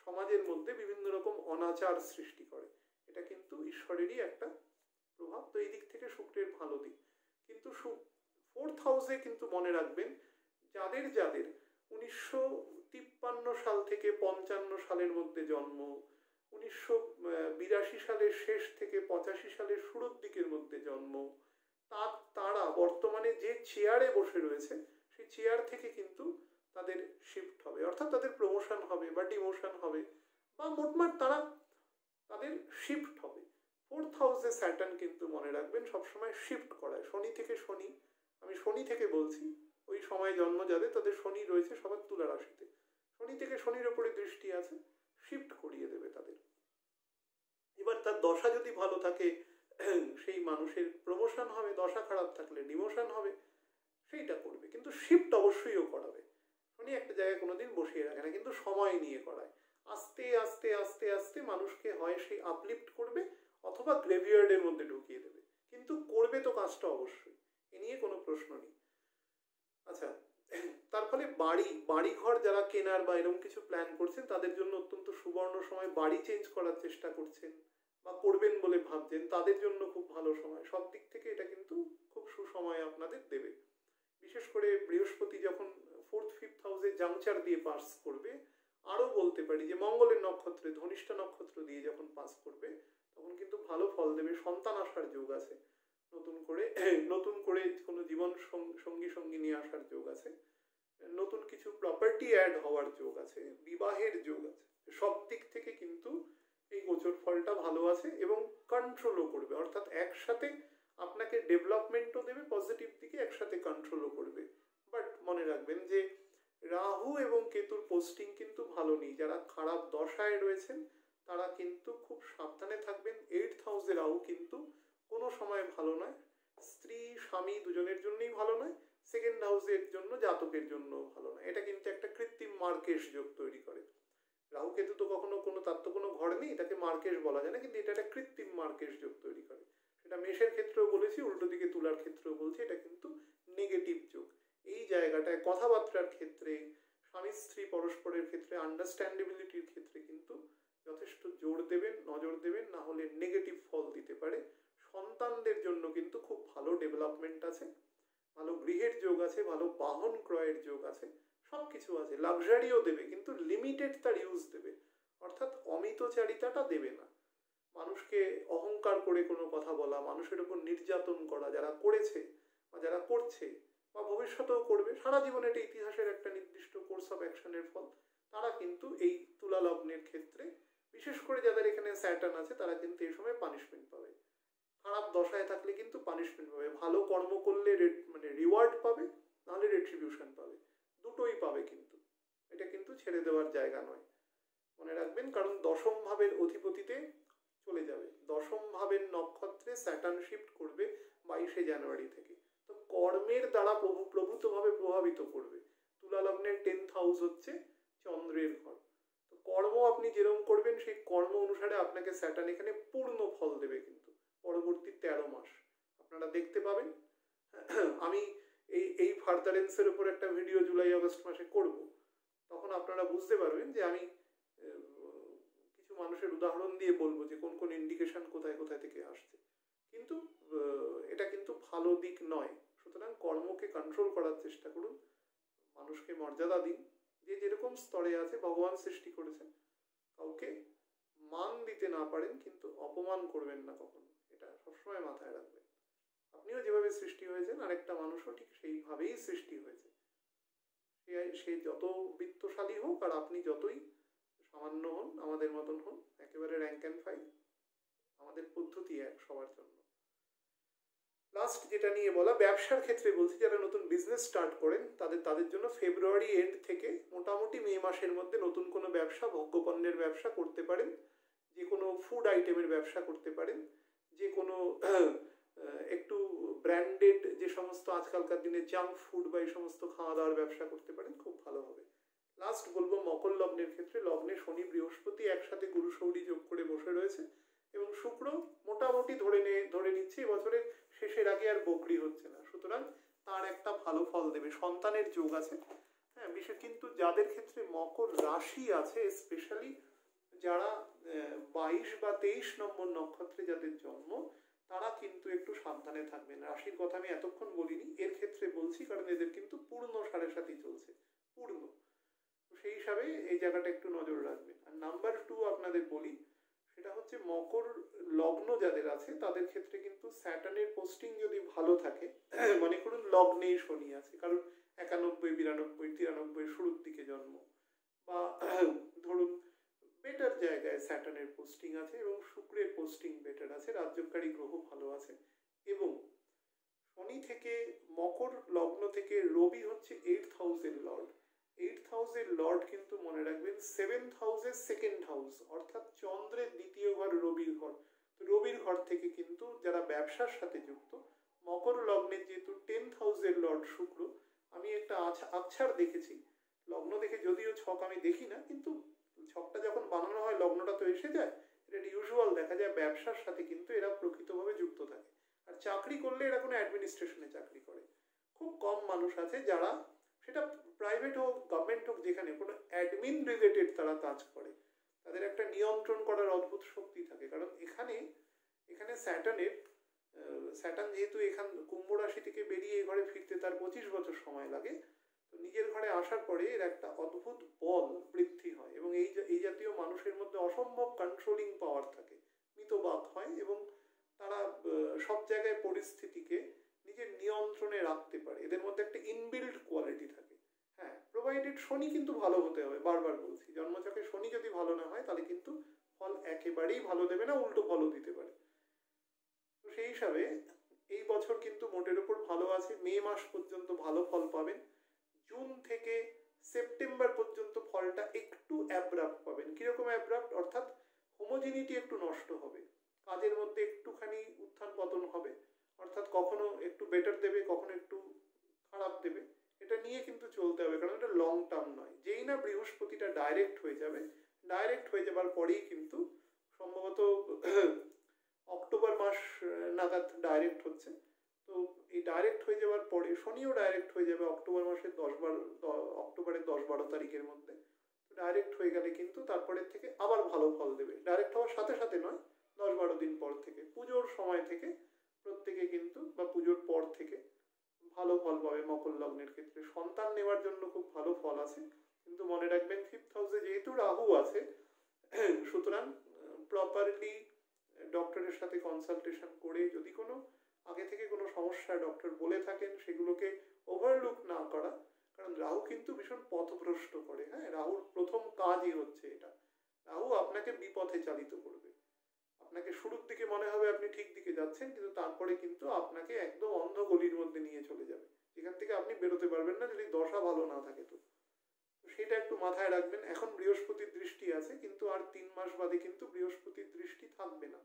সমাজের মধ্যে বিভিন্ন রকম অনাচার সৃষ্টি করে, এটা কিন্তু ঈশ্বরেরই একটা প্রভাব। তো এই দিক থেকে শুক্রের ভালো দিক। কিন্তু 4th হাউসে কিন্তু মনে রাখবেন, যাদের 1953 সাল থেকে 55 সালের মধ্যে জন্ম, 1982 সালের শেষ থেকে 85 সালের শুরুর দিকের মধ্যে জন্ম, তারা বর্তমানে যে চেয়ারে বসে রয়েছে সেই চেয়ার থেকে কিন্তু তাদের শিফট হবে, অর্থাৎ তাদের প্রমোশন হবে বা ডিমোশন হবে, বা মোটমাট তাদের শিফট হবে। 4th হাউসে স্যাটার্ন কিন্তু মনে রাখবেন সবসময় শিফট করায়। শনি থেকে শনি, আমি শনি থেকে বলছি, ওই সময় জন্ম যাদের, তাদের শনি রয়েছে সবার তুলা রাশিতে, শনি থেকে শনির ওপরে দৃষ্টি আছে, শিফট করিয়ে দেবে তাদের। এবার তার দশা যদি ভালো থাকে সেই মানুষের প্রমোশন হবে, দশা খারাপ থাকলে ডিমোশন হবে, সেইটা করবে। কিন্তু শিফট অবশ্যইও করাবে। শনি একটা জায়গায় কোনোদিন বসিয়ে রাখে না, কিন্তু সময় নিয়ে করায়। আস্তে আস্তে আস্তে আস্তে মানুষকে হয় সেই আপলিফ্ট করবে, অথবা গ্রেভিয়ার্ডের মধ্যে ঢুকিয়ে দেবে, কিন্তু করবে তো কাজটা অবশ্যই, এ নিয়ে কোনো প্রশ্ন নেই। আচ্ছা, তার ফলে বাড়ি ঘর যারা কেনার বা এরকম কিছু প্ল্যান করছেন, তাদের জন্য অত্যন্ত সুবর্ণ সময়। বাড়ি চেঞ্জ করার চেষ্টা করছেন বা করবেন বলে ভাবছেন, তাদের জন্য খুব ভালো সময়। সব দিক থেকে এটা কিন্তু খুব সুসময় আপনাদের দেবে। বিশেষ করে বৃহস্পতি যখন 4th 5th হাউসে জাংচার দিয়ে পাস করবে, আরও বলতে পারি যে মঙ্গলের নক্ষত্রে, ধনিষ্ঠা নক্ষত্র দিয়ে যখন পাস করবে, তখন কিন্তু ভালো ফল দেবে। সন্তান আসার যোগ আছে, নতুন করে কোনো জীবন সঙ্গী নিয়ে আসার যোগ আছে। নতুন কিছু প্রপার্টি অ্যাড হওয়ার যোগ আছে, বিবাহের যোগ আছে। সব দিক থেকে কিন্তু এই গোচর ফলটা ভালো আছে এবং কন্ট্রোলও করবে, অর্থাৎ একসাথে আপনাকে ডেভেলপমেন্টও দেবে পজিটিভ দিকে, একসাথে কন্ট্রোলও করবে। বাট মনে রাখবেন যে রাহু এবং কেতুর পোস্টিং কিন্তু ভালো নেই। যারা খারাপ দশায় রয়েছেন তারা কিন্তু খুব সাবধানে থাকবেন। 8th হাউসে রাহু কিন্তু কোনো সময় ভালো নয়, স্ত্রী স্বামী দুজনের জন্যই ভালো নয়, সেকেন্ড হাউসের জন্য জাতকের জন্য ভালো নয়। এটা কিন্তু একটা কৃত্রিম মার্কেশ যোগ তৈরি করে। রাহু কেতু তো কখনো কোনো, তার তো কোনো ঘর নেই, এটাকে মার্কেশ বলা যায় না, কিন্তু এটা একটা কৃত্রিম মার্কেশ যোগ তৈরি করে। সেটা মেষের ক্ষেত্রেও বলেছি, উল্টো দিকে তুলার ক্ষেত্রেও বলছি, এটা কিন্তু নেগেটিভ যোগ। এই জায়গাটায় কথাবার্তার ক্ষেত্রে, স্বামী স্ত্রী পরস্পরের ক্ষেত্রে, আন্ডারস্ট্যান্ডেবিলিটির ক্ষেত্রে কিন্তু যথেষ্ট জোর দেবেন, নজর দেবেন, না হলে নেগেটিভ ফল দিতে পারে। সন্তানদের জন্য কিন্তু খুব ভালো ডেভেলপমেন্ট আছে, ভালো গৃহের যোগ আছে, ভালো বাহন ক্রয়ের যোগ আছে, সবকিছু আছে। লাক্সারিও দেবে, কিন্তু লিমিটেড তার ইউজ দেবে, অর্থাৎ অমিতচারিতাটা দেবে না। মানুষকে অহংকার করে কোনো কথা বলা, মানুষের উপর নির্যাতন করা, যারা করেছে বা যারা করছে বা ভবিষ্যতেও করবে, সারা জীবনে এটা ইতিহাসের একটা নির্দিষ্ট কোর্স অফ অ্যাকশনের ফল, তারা কিন্তু এই তুলা লগ্নের ক্ষেত্রে, বিশেষ করে যাদের এখানে স্যাটার্ন আছে, তারা কিন্তু এই সময় পানিশমেন্ট পাবে। খারাপ দশায় থাকলে কিন্তু পানিশমেন্ট পাবে, ভালো কর্ম করলে মানে রিওয়ার্ড পাবে, নাহলে রেট্রিবিউশন পাবে, দুটোই পাবে। কিন্তু এটা কিন্তু ছেড়ে দেওয়ার জায়গা নয়, মনে রাখবেন। কারণ দশম ভাবের অধিপতিতে চলে যাবে, দশম ভাবের নক্ষত্রে স্যাটার্ন শিফট করবে 22শে জানুয়ারি থেকে। তো কর্মের দ্বারা প্রভূতভাবে প্রভাবিত করবে। তুলা লগ্নের 10th হাউস হচ্ছে চন্দ্রের ঘর। তো কর্ম আপনি যেরকম করবেন, সেই কর্ম অনুসারে আপনাকে স্যাটার্ন এখানে পূর্ণ ফল দেবে। কিন্তু পরবর্তী 13 মাস আপনারা দেখতে পাবেন। আমি এই ফার্দারেন্সের উপর একটা ভিডিও জুলাই আগস্ট মাসে করব, তখন আপনারা বুঝতে পারবেন যে আমি কিছু মানুষের উদাহরণ দিয়ে বলবো যে কোন কোন ইন্ডিকেশন কোথায় কোথায় থেকে আসছে। কিন্তু এটা কিন্তু ভালো দিক নয়। সুতরাং কর্মকে কন্ট্রোল করার চেষ্টা করুন, মানুষকে মর্যাদা দিন, যে যেরকম স্তরে আছে ভগবান সৃষ্টি করেছেন। কাউকে মান দিতে না পারেন কিন্তু অপমান করবেন না কখনো, এটা সবসময় মাথায় রাখবেন। আপনিও যেভাবে সৃষ্টি হয়েছেন, আরেকটা মানুষও ঠিক সেইভাবেই সৃষ্টি হয়েছে। সে যত বৃত্তশালী হোক আর আপনি যতই সামান্য হন, আমাদের মতন হন, একেবারে র্যাঙ্ক অ্যান্ড ফাইল, আমাদের পদ্ধতি এক সবার জন্য। লাস্ট যেটা নিয়ে বলা, ব্যবসার ক্ষেত্রে বলছি, যারা নতুন বিজনেস স্টার্ট করেন তাদের জন্য ফেব্রুয়ারি এন্ড থেকে মোটামুটি মে মাসের মধ্যে নতুন কোনো ব্যবসা, ভোগ্যপণ্যের ব্যবসা করতে পারেন, যে কোনো ফুড আইটেমের ব্যবসা করতে পারেন, যে কোনো একটু ব্র্যান্ডেড যে সমস্ত আজকালকার দিনে জাঙ্ক ফুড বা এই সমস্ত খাওয়া দাওয়ার ব্যবসা করতে পারেন, খুব ভালো হবে। লাস্ট বলবো মকর লগ্নের ক্ষেত্রে, লগ্নে শনি বৃহস্পতি একসাথে গুরু শৌরি যোগ করে বসে রয়েছে এবং শুক্র মোটামুটি ধরে নিচ্ছে এবছরের শেষের আগে আর বকরি হচ্ছে না, সুতরাং তার একটা ভালো ফল দেবে। সন্তানের যোগ আছে, হ্যাঁ, বিশেষ কিন্তু যাদের ক্ষেত্রে মকর রাশি আছে, স্পেশালি যারা 22 বা 23 নম্বর নক্ষত্রে যাদের জন্ম, তারা কিন্তু একটু সাবধানে থাকবেন। রাশির কথা আমি এতক্ষণ বলিনি, এর ক্ষেত্রে বলছি কারণ এদের কিন্তু পূর্ণ 7.5 চলছে, পূর্ণ। সেই হিসাবে এই জায়গাটা একটু নজর রাখবেন। আর নাম্বার 2 আপনাদের বলি, সেটা হচ্ছে মকর লগ্ন যাদের আছে তাদের ক্ষেত্রে কিন্তু স্যাটার্নের পোস্টিং যদি ভালো থাকে, মনে করুন লগ্নেই শনি আছে, কারণ 91, 92, 93 শুরুর দিকে জন্ম, বা ধরুন বেটার জায়গায় স্যাটার্নের পোস্টিং আছে এবং শুক্রের পোস্টিং বেটার আছে, রাজ্যকারী গ্রহ ভালো আছে, এবং শনি থেকে মকর লগ্ন থেকে রবি হচ্ছে 8th হাউসের লর্ড। 8th হাউসের লর্ড কিন্তু মনে রাখবেন 7th হাউসের সেকেন্ড হাউস, অর্থাৎ চন্দ্রের দ্বিতীয় ঘর, রবির ঘর। তো রবির ঘর থেকে কিন্তু যারা ব্যবসার সাথে যুক্ত, মকর লগ্নের যেহেতু 10th হাউসের লর্ড শুক্র, আমি একটা আচ্ছার দেখেছি, লগ্ন দেখে, যদিও ছক আমি দেখি না, কিন্তু ছকটা যখন বানানো হয় লগ্নটা তো এসে যায়, এটা ইউজুয়াল দেখা যায় ব্যবসার সাথে কিন্তু এরা প্রকৃতভাবে যুক্ত থাকে। আর চাকরি করলে এরা কোনো অ্যাডমিনিস্ট্রেশনে চাকরি করে। খুব কম মানুষ আছে যারা, সেটা প্রাইভেট হোক গভর্নমেন্ট হোক, যেখানে কোনো অ্যাডমিন রিলেটেড তারা কাজ করে, তাদের একটা নিয়ন্ত্রণ করার অদ্ভুত শক্তি থাকে। কারণ এখানে স্যাটার্ন যেহেতু এখান কুম্ভ রাশি থেকে বেরিয়ে এই ঘরে ফিরতে তার 25 বছর সময় লাগে, তো নিজের ঘরে আসার পরে এর একটা অদ্ভুত বল বৃদ্ধি হয় এবং এই জাতীয় মানুষের মধ্যে অসম্ভব কন্ট্রোলিং পাওয়ার থাকে, মিতবাক হয় এবং তারা সব জায়গায় পরিস্থিতিকে নিজের নিয়ন্ত্রণে রাখতে পারে। এদের মধ্যে একটা ইনবিল্ট কোয়ালিটি থাকে। হ্যাঁ, প্রোভাইডেড শনি কিন্তু ভালো হতে হবে, বারবার বলছি। জন্মছকে শনি যদি ভালো না হয় তাহলে কিন্তু ফল একেবারেই ভালো দেবে না, উল্টো ফলও দিতে পারে। তো সেই হিসাবে এই বছর কিন্তু মোটের উপর ভালো আছে। মে মাস পর্যন্ত ভালো ফল পাবেন। জুন থেকে সেপ্টেম্বর পর্যন্ত ফলটা একটু অ্যাব্রাপ্ট পাবেন। কিরকম অ্যাব্রাপ্ট? অর্থাৎ হোমোজিনিটি একটু নষ্ট হবে, কাজের মধ্যে একটুখানি উত্থান পতন হবে, অর্থাৎ কখনো একটু বেটার দেবে, কখনো একটু খারাপ দেবে। এটা নিয়ে কিন্তু চলতে হবে, কারণ এটা লং টার্ম নয়। যেই না বৃহস্পতিটা ডাইরেক্ট হয়ে যাবে, ডাইরেক্ট হয়ে যাবার পরেই কিন্তু সম্ভবত অক্টোবর মাস নাগাদ ডাইরেক্ট হচ্ছে। তো এই ডাইরেক্ট হয়ে যাওয়ার পরে শনিও ডাইরেক্ট হয়ে যাবে অক্টোবর মাসের অক্টোবরের 10-12 তারিখের মধ্যে। ডাইরেক্ট হয়ে গেলে কিন্তু তারপরের থেকে আবার ভালো ফল দেবে। ডাইরেক্ট হওয়ার সাথে সাথে নয়, 10-12 দিন পর থেকে, পুজোর সময় থেকে প্রত্যেকে কিন্তু, বা পুজোর পর থেকে ভালো ফল পাবে। মকর লগ্নের ক্ষেত্রে সন্তান নেওয়ার জন্য খুব ভালো ফল আছে, কিন্তু মনে রাখবেন 5th হাউসে যেহেতু রাহু আছে, সুতরাং প্রপারলি ডক্টরের সাথে কনসালটেশন করে, যদি কোনো আগে থেকে কোনো সমস্যা ডক্টর বলে থাকেন সেগুলোকে ওভারলুক না করা। কারণ রাহু কিন্তু ভীষণ পথভ্রষ্ট করে। হ্যাঁ, রাহুর প্রথম কাজই হচ্ছে এটা। রাহু আপনাকে বিপথে চালিত করবে। আপনাকে শুরুর দিকে মনে হবে আপনি ঠিক দিকে যাচ্ছেন, কিন্তু তারপরে কিন্তু আপনাকে একদম অন্ধ গলির মধ্যে নিয়ে চলে যাবে, যেখান থেকে আপনি বেরোতে পারবেন না যদি দশা ভালো না থাকে। তো সেটা একটু মাথায় রাখবেন। এখন বৃহস্পতির দৃষ্টি আছে, কিন্তু আর 3 মাস বাদে কিন্তু বৃহস্পতির দৃষ্টি থাকবে না।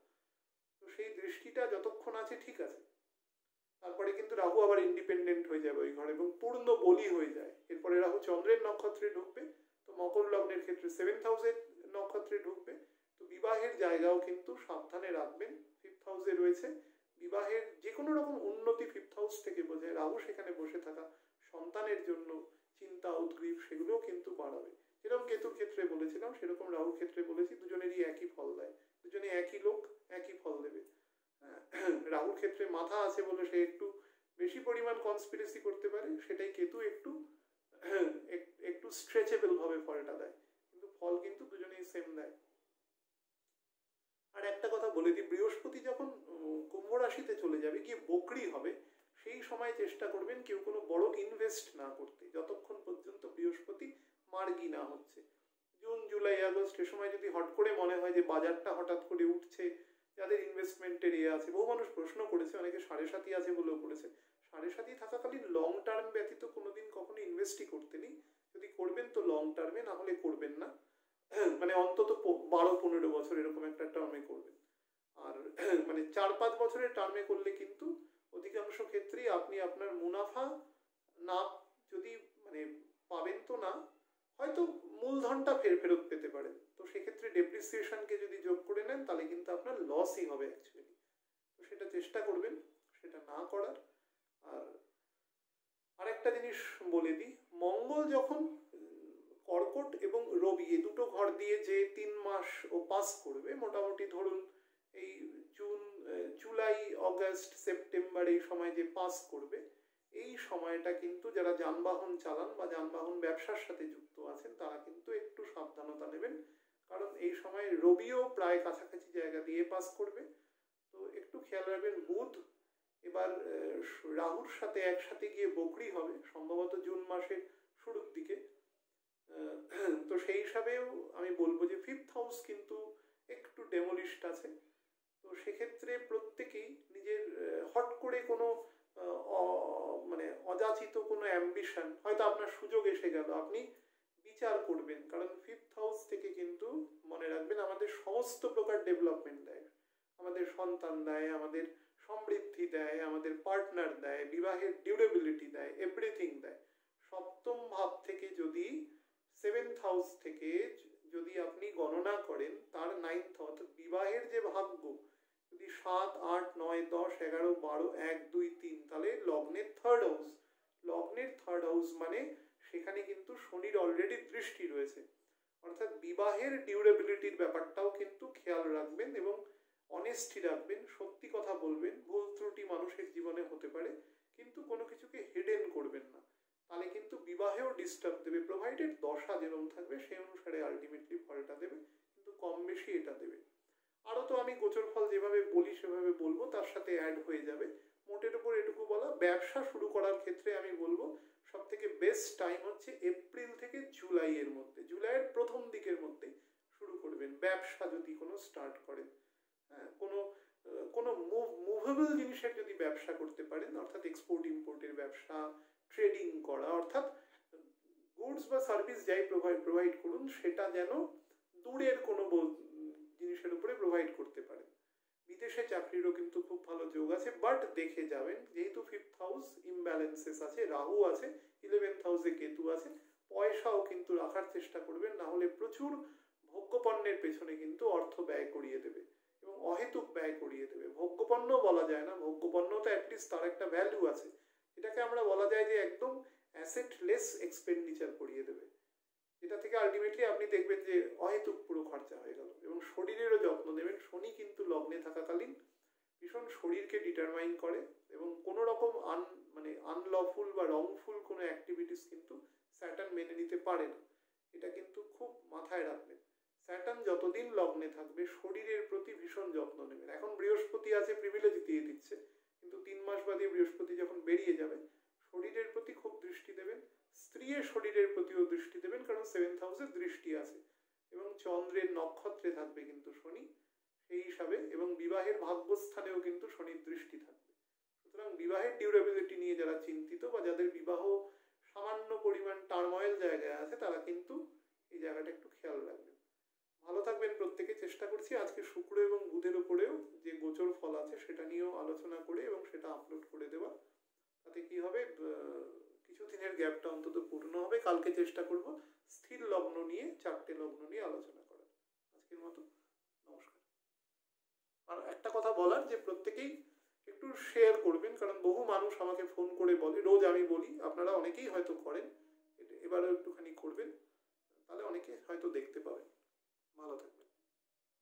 তো সেই দৃষ্টিটা যতক্ষণ আছে ঠিক আছে, তারপরে কিন্তু রাহু আবার ইন্ডিপেন্ডেন্ট হয়ে যাবে ওই ঘরে এবং পূর্ণ বলি হয়ে যায়। এরপরে রাহু চন্দ্রের নক্ষত্রে ঢুকবে, তো মকর লগ্নের ক্ষেত্রে 7th হাউসের নক্ষত্রে ঢুকবে। তো বিবাহের জায়গাও কিন্তু সাবধানে রাখবেন। 5th হাউসে রয়েছে, বিবাহের যে কোনো রকম উন্নতি 5th হাউস থেকে বোঝায়। রাহু সেখানে বসে থাকা সন্তানের জন্য চিন্তা উদ্গ্রীব সেগুলোও কিন্তু বাড়াবে। যেরকম কেতুর ক্ষেত্রে বলেছিলাম, সেরকম রাহুর ক্ষেত্রে বলেছি, দুজনেরই একই ফল দেয়। দুজনে একই লোক, একই ফল দেবে। রাহুর ক্ষেত্রে মাথা আছে বলে সে একটু বেশি পরিমাণ কনস্পিরেসি করতে পারে, সেটাই কেতু একটু একটু স্ট্রেচেবল ভাবে ফলটা দেয়, কিন্তু ফল কিন্তু দুজনেই সেম দেয়। আর একটা কথা বলে দিই, বৃহস্পতি যখন কুম্ভ রাশিতে চলে যাবে, গিয়ে বকরি হবে, সেই সময় চেষ্টা করবেন কেউ কোনো বড় ইনভেস্ট না করতে, যতক্ষণ পর্যন্ত বৃহস্পতি মার্গী না হচ্ছে। জুন, জুলাই, আগস্ট এ সময় যদি হট করে মনে হয় যে বাজারটা হঠাৎ করে উঠছে, যাদের ইনভেস্টমেন্টের আছে, বহু মানুষ প্রশ্ন করেছে, অনেকে 7.5 আছে বলেও বলেছে। 7.5 থাকাকালীন লং টার্ম ব্যতীত কোনোদিন কখনো ইনভেস্টই করতে নেই। যদি করবেন তো লং টার্মে, না হলে করবেন না। মানে অন্তত 12-15 বছর এরকম একটা টার্মে করবেন। আর মানে 4-5 বছরের টার্মে করলে কিন্তু অধিকাংশ ক্ষেত্রেই আপনি আপনার মুনাফা না, যদি মানে পাবেন তো না, হয়তো মূলধনটা ফেরত পেতে পারেন। তো সেক্ষেত্রে ডেপ্রিসিয়েশনকে যদি যোগ করে নেন তাহলে কিন্তু আপনার লসই হবে অ্যাকচুয়ালি। তো সেটা চেষ্টা করবেন সেটা না করার। আর আরেকটা জিনিস বলে দিই, মঙ্গল যখন কর্কট এবং রবি এই দুটো ঘর দিয়ে যে 3 মাস ও পাস করবে, মোটামুটি ধরুন এই জুলাই, অগাস্ট, সেপ্টেম্বর এই সময় যে পাস করবে, এই সময়টা কিন্তু যারা যানবাহন চালান বা যানবাহন ব্যবসার সাথে যুক্ত আছেন তারা কিন্তু একটু সাবধানতা নেবেন। কারণ এই সময় রবিও প্রায় কাছাকাছি জায়গা দিয়ে পাস করবে, তো একটু খেয়াল রাখবেন। বুধ এবার রাহুর সাথে একসাথে গিয়ে বকরি হবে, সম্ভবত জুন মাসের শুরুর দিকে। তো সেই হিসাবেও আমি বলবো যে 5th হাউস কিন্তু একটু ডেমোলিশড আছে। তো সেক্ষেত্রে প্রত্যেকেই নিজের হট করে কোনো মানে অযাচিত কোনো অ্যাম্বিশন, হয়তো আপনার সুযোগ এসে গেল, আপনি বিচার করবেন। কারণ 5th হাউস থেকে কিন্তু মনে রাখবেন আমাদের সমস্ত প্রকার ডেভেলপমেন্ট দেয়, আমাদের সন্তান দেয়, আমাদের সমৃদ্ধি দেয়, আমাদের পার্টনার দেয়, বিবাহের ডিউরেবিলিটি দেয়, এভরিথিং দেয়। সপ্তম ভাব থেকে যদি 7th হাউস থেকে যদি আপনি গণনা করেন, তার 9th অর্থাৎ বিবাহের যে ভাগ্য, যদি 7, 8, 9, 10, 11, 12, 1, 2, 3, তাহলে লগ্নের 3rd হাউস। লগ্নের 3rd হাউস মানে সেখানে কিন্তু শনির অলরেডি দৃষ্টি রয়েছে। অর্থাৎ বিবাহের ডিউরেবিলিটির ব্যাপারটাও কিন্তু খেয়াল রাখবেন এবং অনেস্টি রাখবেন, সত্যি কথা বলবেন। ভুল ত্রুটি মানুষের জীবনে হতে পারে, কিন্তু কোনো কিছুকে হিডেন করবেন না, তাহলে কিন্তু বিবাহেও ডিস্টার্ব দেবে। প্রোভাইডেড দশা যেরকম থাকবে সেই অনুসারে আলটিমেটলি ফলটা দেবে, কিন্তু কম বেশি এটা দেবে। আরও তো আমি গোচর ফল যেভাবে বলি সেভাবে বলবো, তার সাথে অ্যাড হয়ে যাবে মোটের উপর এটুকু বলা। ব্যবসা শুরু করার ক্ষেত্রে আমি বলবো সব থেকে বেস্ট টাইম হচ্ছে এপ্রিল থেকে জুলাইয়ের মধ্যে, জুলাইয়ের প্রথম দিকের মধ্যে শুরু করবেন ব্যবসা যদি কোনো স্টার্ট করেন। হ্যাঁ, কোনো মুভেবল জিনিসের যদি ব্যবসা করতে পারেন, অর্থাৎ এক্সপোর্ট ইম্পোর্টের ব্যবসা, ট্রেডিং করা, অর্থাৎ গুডস বা সার্ভিস যাই প্রোভাইড করুন সেটা যেন দূরের কোনো জিনিসের উপরে প্রোভাইড করতে পারেন। বিদেশে চাকরিরও কিন্তু খুব ভালো যোগ আছে, বাট দেখে যাবেন যেহেতু 5th হাউস ইমব্যালেন্সেস আছে, রাহু আছে, 11th হাউসে কেতু আছে, পয়সাও কিন্তু রাখার চেষ্টা করবেন, না হলে প্রচুর ভোগ্যপণ্যের পেছনে কিন্তু অর্থ ব্যয় করিয়ে দেবে এবং অহেতুক ব্যয় করিয়ে দেবে। ভোগ্যপণ্য বলা যায় না, ভোগ্যপণ্য তো অ্যাটলিস্ট তার একটা ভ্যালু আছে, এটাকে আমরা বলা যায় যে একদম অ্যাসেটলেস এক্সপেন্ডিচার করিয়ে দেবে, যেটা থেকে আলটিমেটলি আপনি দেখবেন যে অহেতুক পুরো খরচা হয়ে গেল। এবং শরীরেরও যত্ন নেবেন, শনি কিন্তু লগ্নে থাকাকালীন ভীষণ শরীরকে ডিটারমাইন করে এবং কোনো রকম আনলফুল বা রংফুল কোনো অ্যাক্টিভিটিস কিন্তু স্যাটার্ন মেনে নিতে পারে না, এটা কিন্তু খুব মাথায় রাখবেন। স্যাটার্ন যতদিন লগ্নে থাকবে শরীরের প্রতি ভীষণ যত্ন নেবেন। এখন বৃহস্পতি আছে, প্রিভিলেজ দিয়ে দিচ্ছে, কিন্তু 3 মাস বাদে বৃহস্পতি যখন বেরিয়ে যাবে শরীরের প্রতি খুব দৃষ্টি দেবেন, স্ত্রীর শরীরের প্রতিও দৃষ্টি দেবেন, কারণ 7th হাউসে দৃষ্টি আছে এবং চন্দ্রের নক্ষত্রে থাকবে কিন্তু শনি সেই হিসাবে, এবং বিবাহের ভাগ্যস্থানেও কিন্তু শনির দৃষ্টি থাকবে। সুতরাং বিবাহের ডিউরেবিলিটি নিয়ে যারা চিন্তিত বা যাদের বিবাহ সামান্য পরিমাণ টার্ময়েল জায়গায় আছে তারা কিন্তু এই জায়গাটা একটু খেয়াল রাখবেন। ভালো থাকবেন প্রত্যেকে। চেষ্টা করছি আজকে শুক্র এবং বুধের উপরেও যে গোচর ফল আছে সেটা নিয়েও আলোচনা করে এবং সেটা আপলোড করে দেওয়া, তাতে কি হবে কিছুদিনের গ্যাপটা অন্তত পূর্ণ হবে। কালকে চেষ্টা করব স্থির লগ্ন নিয়ে 4টে লগ্ন নিয়ে আলোচনা করার। আজকের মতো নমস্কার। আর একটা কথা বলার, যে প্রত্যেকেই একটু শেয়ার করবেন, কারণ বহু মানুষ আমাকে ফোন করে বলে, রোজ আমি বলি, আপনারা অনেকেই হয়তো করেন, এবারও একটুখানি করবেন, তাহলে অনেকে হয়তো দেখতে পাবেন। ভালো থাকবেন।